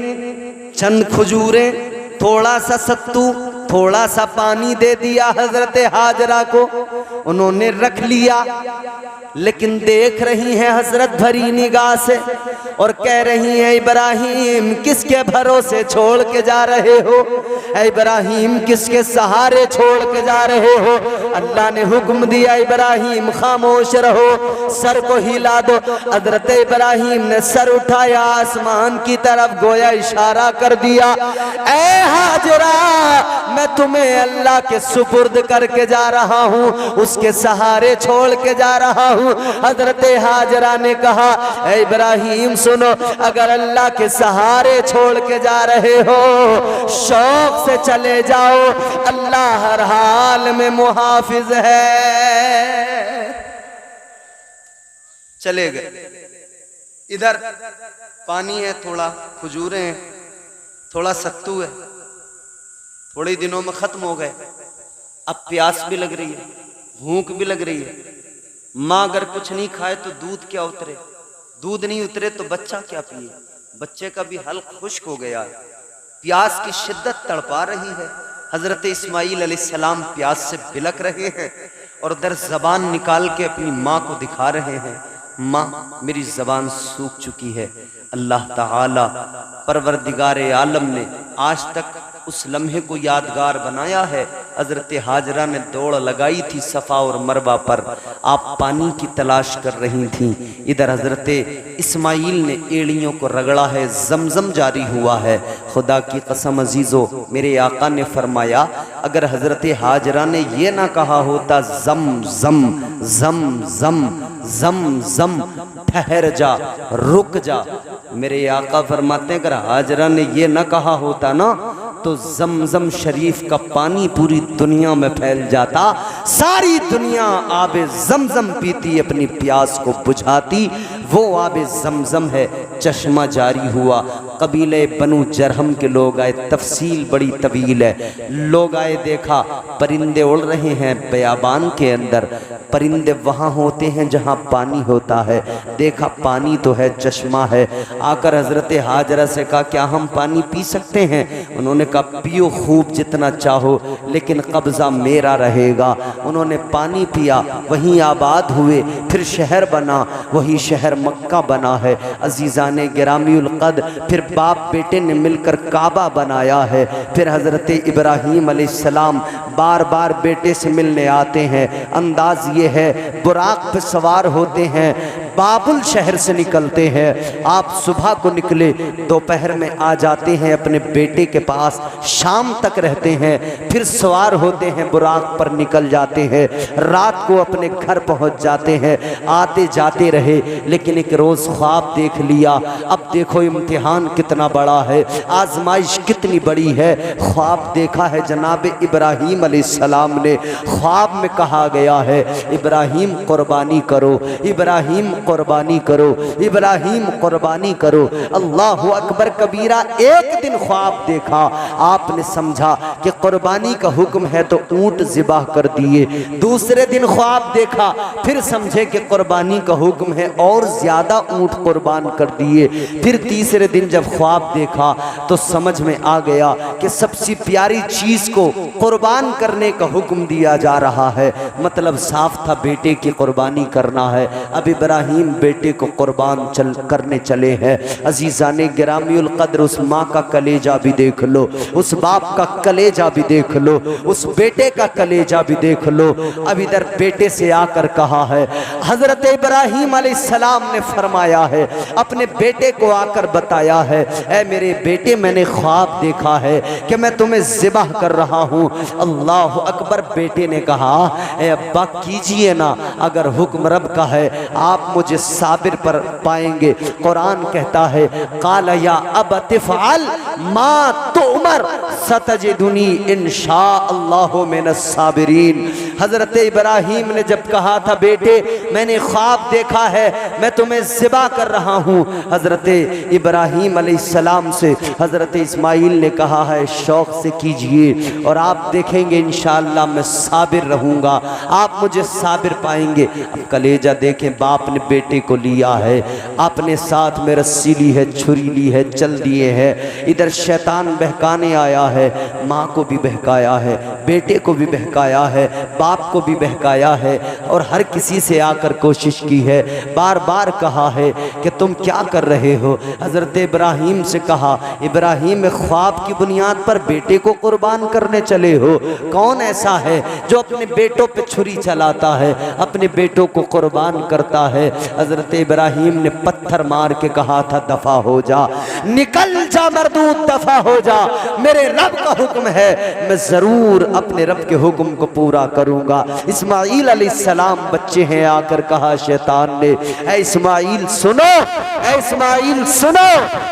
चंद खजूरें, थोड़ा सा सत्तू, थोड़ा सा पानी दे दिया हजरत हाजरा को। उन्होंने रख लिया, लेकिन देख रही हैं हजरत भरी निगाह से और कह रही हैं इब्राहीम किसके भरोसे छोड़ के जा रहे हो? इब्राहीम किसके सहारे छोड़ के जा रहे हो? अल्लाह ने हुक्म दिया इब्राहीम खामोश रहो, सर को हिला दो। हजरत इब्राहीम ने सर उठाया आसमान की तरफ, गोया इशारा कर दिया, ऐ हाजरा मैं तुम्हें अल्लाह के सुपुर्द करके जा रहा हूँ, उसके सहारे छोड़ के जा रहा हूँ। हजरत हाजरा ने कहा ऐ इब्राहीम सुनो, अगर अल्लाह के सहारे छोड़ के जा रहे हो शौक से चले जाओ, अल्लाह हर हाल में मुहाफिज है। चले गए। इधर पानी है, थोड़ा खजूरें हैं, थोड़ा सत्तू है, थोड़े दिनों में खत्म हो गए। अब प्यास भी लग रही है, भूख भी लग रही है। माँ अगर कुछ नहीं खाए तो दूध क्या उतरे, दूध नहीं उतरे तो बच्चा क्या पिए। बच्चे का भी हल्क खुश्क हो गया है, प्यास की शिद्दत तड़पा रही है। हजरत इस्माइल अलैहिस्सलाम प्यास से बिलक रहे हैं और उधर जबान निकाल के अपनी माँ को दिखा रहे हैं, माँ मेरी जबान सूख चुकी है। अल्लाह ताला परवरदिगार आलम ने आज तक उस लम्हे को यादगार बनाया है। हजरत हाजरा ने दौड़ लगाई थी सफ़ा और मरवा पर, आप पानी की तलाश कर रही थीं। इधर हजरत इस्माइल ने एड़ियों को रगड़ा है, जमजम जारी हुआ है। खुदा की कसम अजीज़ो, मेरे आका ने फरमाया अगर हजरत हाजरा ने ये ना कहा होता जम जम जम जम जम जम ठहर जा रुक जा, मेरे आका फरमाते हैं अगर हाजरा ने ये ना कहा होता ना तो जमजम शरीफ का पानी पूरी दुनिया में फैल जाता, सारी दुनिया आबे जमजम पीती, अपनी प्यास को बुझाती। वो आबे जमजम है, चश्मा जारी हुआ। कबीले बनु जरहम के लोग आए, तफसील बड़ी तवील है। लोग आए, देखा परिंदे उड़ रहे हैं बयाबान के अंदर, परिंदे वहाँ होते हैं जहाँ पानी होता है। देखा पानी तो है, चश्मा है। आकर हजरत हाजरा से कहा क्या हम पानी पी सकते हैं? उन्होंने कहा पियो खूब जितना चाहो, लेकिन कब्जा मेरा रहेगा। उन्होंने पानी पिया, वहीं आबाद हुए, फिर शहर बना, वही शहर मक्का बना है। अजीज़ाने गिरामीउल क़द्र, फिर बाप बेटे ने मिलकर काबा बनाया है। फिर हज़रत इब्राहीम अलैहिस्सलाम बार बार बेटे से मिलने आते हैं। अंदाज ये है बुराक पे सवार होते हैं, बाबुल शहर से निकलते हैं। आप सुबह को निकले, दोपहर में आ जाते हैं अपने बेटे के पास, शाम तक रहते हैं, फिर सवार होते हैं, बुराक पर निकल जाते हैं, रात को अपने घर पहुंच जाते हैं। आते जाते रहे, लेकिन एक रोज़ ख्वाब देख लिया। अब देखो इम्तिहान कितना बड़ा है, आजमाइश कितनी बड़ी है। ख्वाब देखा है जनाब इब्राहीम अलैहिस्सलाम ने। ख्वाब में कहा गया है इब्राहीम कुर्बानी करो, इब्राहीम कुर्बानी करो, इब्राहीम कुर्बानी करो। अल्लाहु अकबर कबीरा। एक दिन ख्वाब देखा, आपने समझा कि कुर्बानी का हुक्म है तो ऊंट ज़िबा कर दिए। दूसरे दिन ख्वाब देखा, फिर समझे कि कुर्बानी का हुक्म है और ज़्यादा ऊंट कुर्बान कर दिए। फिर तीसरे दिन जब ख्वाब देखा तो समझ में आ गया कि सबसे प्यारी चीज़ को कुर्बान करने का हुक्म दिया जा रहा है। मतलब साफ था बेटे की कुर्बानी करना है। अब इब्राहीम बेटे को कुर्बान करने चले हैं। अजीज़ाने गिरामीउल क़द्र, उस माँ का कलेजा भी देख लो, उस बाप का कलेजा भी देख लो, उस बेटे का कलेजा भी देख लो। अब इधर बेटे से आकर कहा है, हजरत इब्राहीम अलैहिस्सलाम ने फरमाया है, अपने बेटे को आकर बताया है, ऐ मेरे बेटे मैंने ख्वाब देखा है कि मैं तुम्हें ज़िबाह कर रहा हूँ। अल्लाह अकबर। बेटे ने कहा ऐ अब्बा कीजिए ना, अगर हुक्म रब का है आप मुझे साबिर पर पाएंगे। कुरान कहता है काल या अबत फ़अल मा तुअमर सतजिदुनी इंशाअल्लाहु मिनस साबिरीन। हज़रत इब्राहीम ने जब कहा था बेटे मैंने ख्वाब देखा है, मैं तुम्हें ज़िबा कर रहा हूँ, हज़रत इब्राहीम अलैहिस्सलाम से हज़रत इस्माइल ने कहा है शौक़ से कीजिए और आप देखेंगे इंशाअल्लाह मैं साबिर रहूँगा, आप मुझे साबिर पाएंगे। अब कलेजा देखें, बाप ने बेटे को लिया है, अपने साथ में रस्सी ली है, छुरी ली है, चल दिए हैं। इधर शैतान बहकाने आया है, माँ को भी बहकाया है, बेटे को भी बहकाया है, बाप को भी बहकाया है और हर किसी से आकर कोशिश की है। बार बार कहा है कि तुम क्या कर रहे हो। हज़रत इब्राहीम से कहा इब्राहीम ख्वाब की बुनियाद पर बेटे को कुर्बान करने चले हो? कौन ऐसा है जो अपने बेटों पे छुरी चलाता है, अपने बेटों को कुर्बान करता है? हज़रत इब्राहीम ने पत्थर मार के कहा था दफा हो जा, निकल जा मरदूद, दफा हो जा, मेरे रब का हुक्म है, मैं जरूर अपने रब के हुक्म को पूरा करूंगा। इस्माइल अलैहिस्सलाम बच्चे हैं, आकर कहा शैतान ने ऐ इस्माइल सुनो, ऐ इस्माइल सुनो,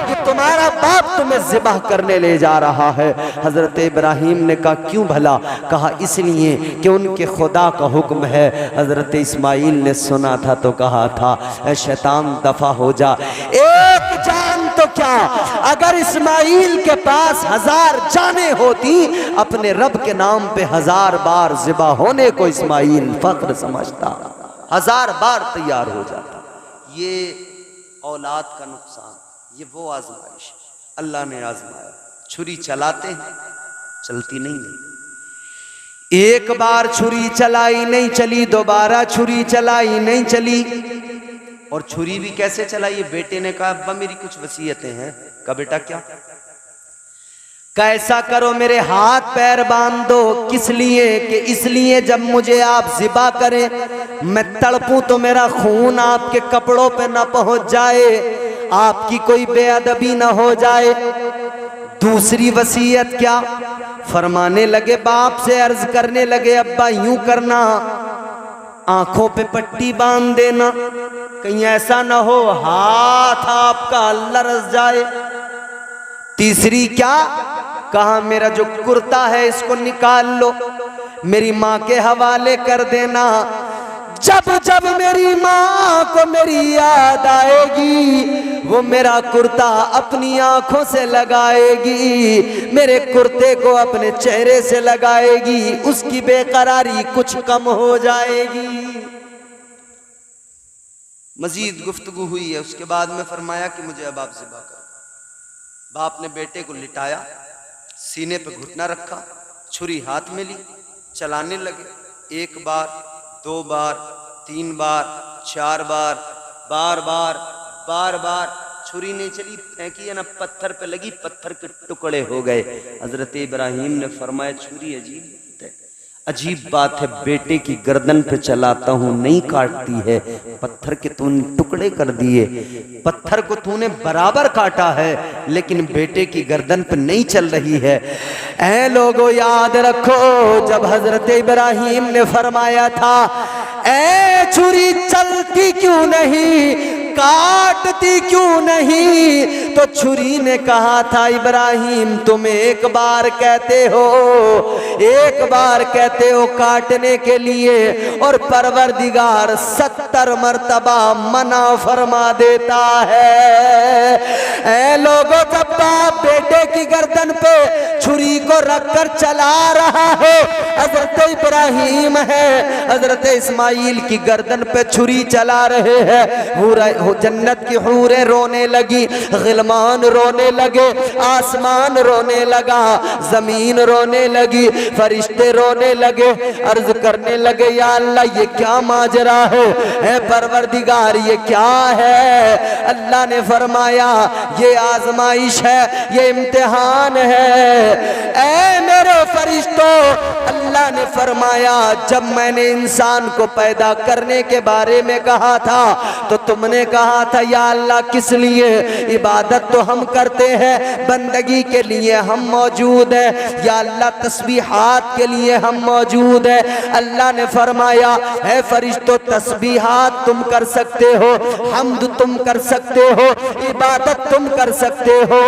कि तुम्हारा बाप तुम्हें ज़िबाह करने ले जा रहा है। हज़रत इब्राहीम ने कहा क्यों भला? कहा इसलिए कि उनके खुदा का हुक्म है। हज़रत इस्माइल ने सुना था तो कहा था ऐ शैतान दफा हो जा। एक जान तो क्या, अगर इस्माइल के पास 1000 जानें होती, अपने रब के नाम पे 1000 बार ज़िबा होने को इस्माइल फख्र समझता। 1000 बार तैयार हो जाता। ये औलाद का नुकसान, ये वो आजमाइश अल्लाह ने आजमाया। छुरी चलाते हैं, चलती नहीं है। एक बार छुरी चलाई नहीं चली, दोबारा छुरी चलाई नहीं चली। और छुरी भी कैसे चलाई? बेटे ने कहा अब्बा मेरी कुछ वसीयतें हैं। कहा बेटा क्या? कैसा करो मेरे हाथ पैर बांध दो। किस लिए? कि इसलिए जब मुझे आप ज़िबा करें मैं तड़पूं तो मेरा खून आपके कपड़ों पे ना पहुंच जाए, आपकी कोई बेअदबी ना हो जाए। दूसरी वसीयत क्या? फरमाने लगे, बाप से अर्ज करने लगे अब्बा यूं करना, आंखों पे पट्टी बांध देना, कहीं ऐसा ना हो हाथ आपका लरस जाए। तीसरी क्या? कहा मेरा जो कुर्ता है इसको निकाल लो, मेरी माँ के हवाले कर देना। जब जब मेरी माँ को मेरी याद आएगी वो मेरा कुर्ता अपनी आंखों से लगाएगी, मेरे कुर्ते को अपने चेहरे से लगाएगी, उसकी बेकरारी कुछ कम हो जाएगी। मजीद गुफ्तगू हुई है। उसके बाद में फरमाया कि मुझे अब आप ज़िबा करो। बाप ने बेटे को लिटाया, सीने पे घुटना रखा, छुरी हाथ में ली, चलाने लगे। 1 बार 2 बार 3 बार 4 बार, बार बार बार बार छुरी नहीं चली, फेंकी है ना पत्थर पे लगी, पत्थर के टुकड़े हो गए। हजरत इब्राहिम ने फरमाया छुरी अजीब बात है, बेटे की गर्दन पे चलाता हूं नहीं काटती है, पत्थर के तूने टुकड़े कर दिए, पत्थर को तूने बराबर काटा है लेकिन बेटे की गर्दन पे नहीं चल रही है। ऐ लोगों याद रखो, जब हजरत इब्राहिम ने फरमाया था ऐ छुरी चलती क्यों नहीं, काटती क्यों नहीं, तो छुरी ने कहा था इब्राहिम तुम एक बार कहते हो, एक बार कहते हो काटने के लिए और परवरदिगार 70 मर्तबा मना फरमा देता है। ऐ लोगों, जब बाप बेटे की गर्दन पे छुरी को रखकर चला रहा है, हजरत इब्राहिम है हजरत इस्माइल की गर्दन पे छुरी चला रहे हैं। जन्नत की हूरें रोने लगी, गिलमान रोने लगे, आसमान रोने लगा, जमीन रोने लगी, फरिश्ते रोने लगे, अर्ज करने लगे या अल्लाह ये क्या माजरा है परवरदिगार ये क्या है। अल्लाह ने फरमाया ये आजमाइश है, ये इम्तिहान है। ऐ मेरे फरिश्तों, अल्लाह ने फरमाया जब मैंने इंसान को पैदा करने के बारे में कहा था तो तुमने कहा था या अल्लाह किस लिए, इबादत तो हम करते हैं, बंदगी के लिए हम मौजूद हैं, या अल्लाह तस्बीहात के लिए हम मौजूद हैं। अल्लाह ने फरमाया है फरिश्तों तस्बीहात तुम कर सकते हो, हम्द तुम कर सकते हो, इबादत तुम कर सकते हो,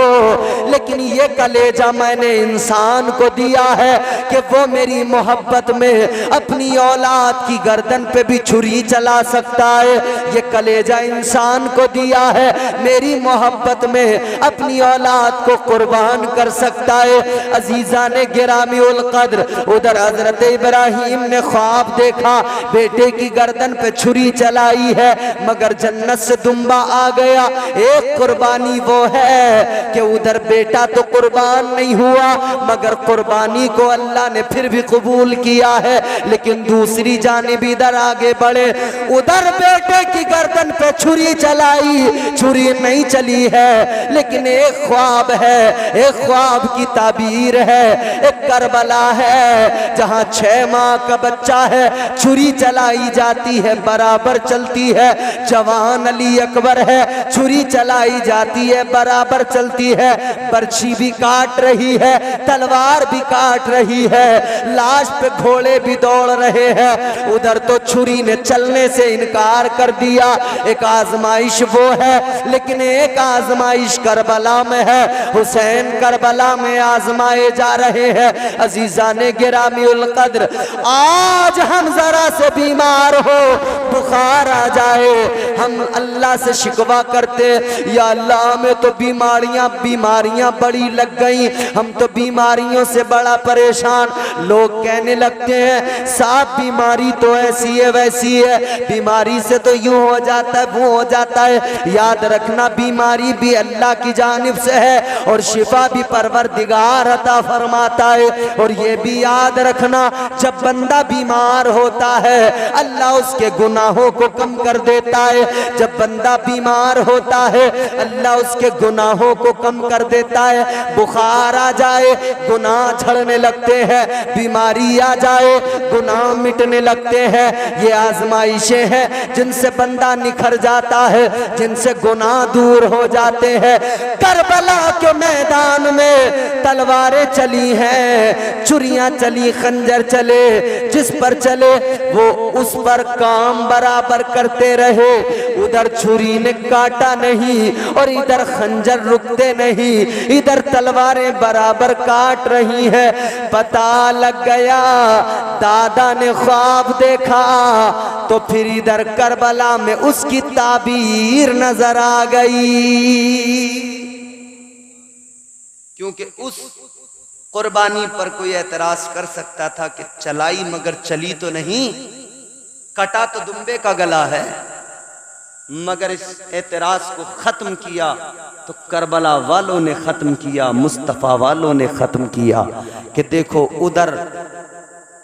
लेकिन ये कलेजा मैंने इंसान को दिया है कि वो मेरी मोहब्बत में अपनी औलाद की गर्दन पे भी छुरी चला सकता है। ये कलेजा इंसान को दिया है, मेरी मोहब्बत में अपनी औलाद को कुर्बान कर सकता है। अजीजा ने गिरामी उल कद्र, उधर हजरत इब्राहिम ने ख्वाब देखा, बेटे की गर्दन पे छुरी चलाई है मगर जन्नत से दुम्बा आ गया। एक कुर्बानी वो है कि उधर बेटा तो कुर्बान नहीं हुआ मगर कुर्बानी को अल्लाह ने फिर भी कबूल किया है, लेकिन दूसरी जानिब इधर आगे बढ़े, उधर बेटे की गर्दन पे छुरी चलाई, छुरी नहीं चली है लेकिन एक ख्वाब है, एक ख्वाब की ताबीर है, एक करबला है जहां 6 माह का बच्चा है, छुरी चलाई जाती है बराबर चलती है, जवान अली अकबर है, छुरी चलाई जाती है बराबर चलती है, बर्छी भी काट रही है, तलवार भी काट रही है, लाश पे घोड़े भी दौड़ रहे हैं, उधर तो छुरी ने चलने से इनकार कर दिया। एक आजमाइश वो है, लेकिन एक आजमाइश आजमाइश करबला में है, हुसैन करबला में आजमाए जा रहे हैं। अजीजान गिरामी उल कद्र, आज हम जरा से बीमार हो, बुखार आ जाए, हम अल्लाह से शिकवा करते, या अल्लाह हमें तो बीमारियां बड़ी लग गई, हम तो बीमारियों से बड़ा परेशान। लोग कहने लगते हैं साहब बीमारी तो ऐसी है वैसी है, बीमारी से तो यूं हो जाता है वो हो जाता है। याद रखना बीमारी भी अल्लाह की जानिब से है और शिफा भी परवरदिगार अता फरमाता है। और ये भी याद रखना जब बंदा बीमार होता है अल्लाह उसके गुनाहों को कम कर देता है। जब बंदा बीमार होता है अल्लाह उसके गुनाहों को कम कर देता है। बुखार आ जाए गुनाह झड़ने लगते हैं, बीमारी आ जाए गुनाह मिटने लगते हैं। ये आजमाइशें हैं जिनसे बंदा निखर जाता है, जिनसे गुनाह दूर हो जाते हैं। करबला के मैदान में तलवारें चली हैं, छुरियां चली, खंजर चले, जिस पर चले वो उस पर काम बराबर करते रहे। उधर छुरी ने काटा नहीं और इधर खंजर रुकते नहीं, इधर तलवारें बराबर काट रही है। पता लग गया दादा ने ख्वाब देखा, तो फिर इधर करबला में उसकी ताबीर नजर आ गई। क्योंकि उस कुर्बानी पर कोई एतराज कर सकता था कि चलाई मगर चली तो नहीं, कटा तो दुम्बे का गला है, मगर इस एतराज को खत्म किया तो करबला वालों ने खत्म किया, मुस्तफ़ा वालों ने खत्म किया। कि देखो उधर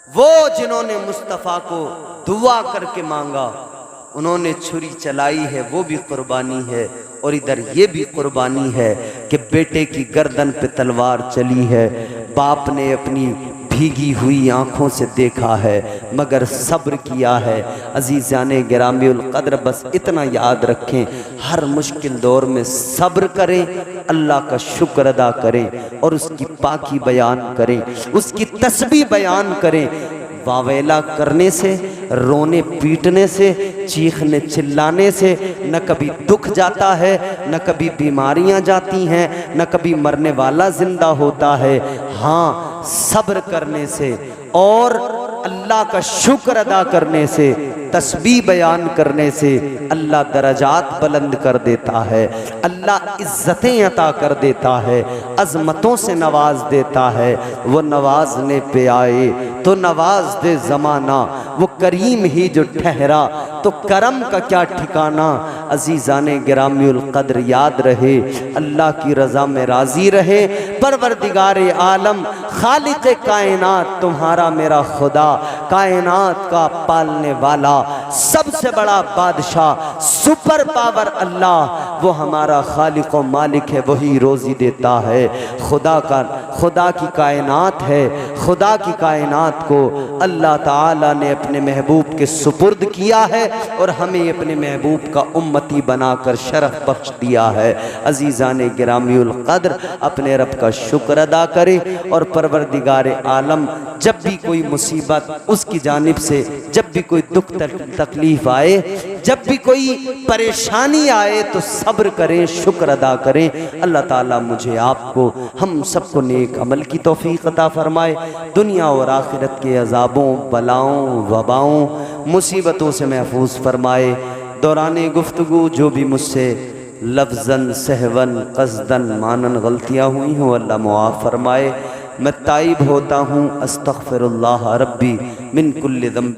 वो जिन्होंने मुस्तफ़ा को दुआ करके मांगा उन्होंने छुरी चलाई है, वो भी कुर्बानी है। और इधर ये भी कुर्बानी है कि बेटे की गर्दन पे तलवार चली है, बाप ने अपनी भीगी हुई आंखों से देखा है मगर सब्र किया है। अजीज़ाने गिरामी उल कद्र, बस इतना याद रखें, हर मुश्किल दौर में सब्र करें, अल्लाह का शुक्र अदा करें और उसकी पाकी बयान करें, उसकी तस्बीह बयान करें। वावेला करने से, रोने पीटने से, चीखने चिल्लाने से न कभी दुख जाता है, न कभी बीमारियां जाती हैं, न कभी मरने वाला जिंदा होता है। हाँ, सब्र करने से और अल्लाह का शुक्र अदा करने से, तस्बीह बयान करने से अल्लाह दरजात बुलंद कर देता है, अल्लाह इज्जतें अता कर देता है, अजमतों से नवाज देता है। वो नवाजने पे आए तो नवाज दे ज़माना, वो करीम ही जो ठहरा तो करम का क्या ठिकाना। अजीज़ाने गिरामी उल कद्र, याद रहे अल्लाह की रज़ा में राज़ी रहे। परवरदिगारे आलम खालिक़े कायनात तुम्हारा मेरा खुदा, कायनात का पालने वाला, सबसे बड़ा बादशाह, सुपर पावर अल्लाह, वो हमारा खालिक व मालिक है, वही रोज़ी देता है। खुदा की कायनात है, खुदा की कायनात को अल्लाह ताला ने अपने महबूब के सुपुर्द किया है और हमें अपने महबूब का उम्मती बनाकर शरफ बख्श दिया है। अजीज़ाने गिरामी उल कद्र, अपने रब का शुक्र अदा करें और परवरदिगार आलम जब भी कोई मुसीबत उसकी जानिब से, जब भी कोई दुख तकलीफ आए, जब भी कोई परेशानी आए तो सब्र करें, शुक्र अदा करें। अल्लाह ताला मुझे, आपको, हम सबको नेक अमल की तौफीक अता फरमाए, दुनिया और आखिरत के अजाबों, बलाओं, वबाओं, मुसीबतों से महफूज फरमाए। दौरान गुफ्तगू जो भी मुझसे लफ्ज़न, सहवन, क़स्दन, मानन गलतियाँ हुई हों अल्लाह मुआफ़ फरमाए। मैं ताइब होता हूँ, अस्तग़फ़िरुल्लाह रब्बी मिन कुल्लि ज़ंब।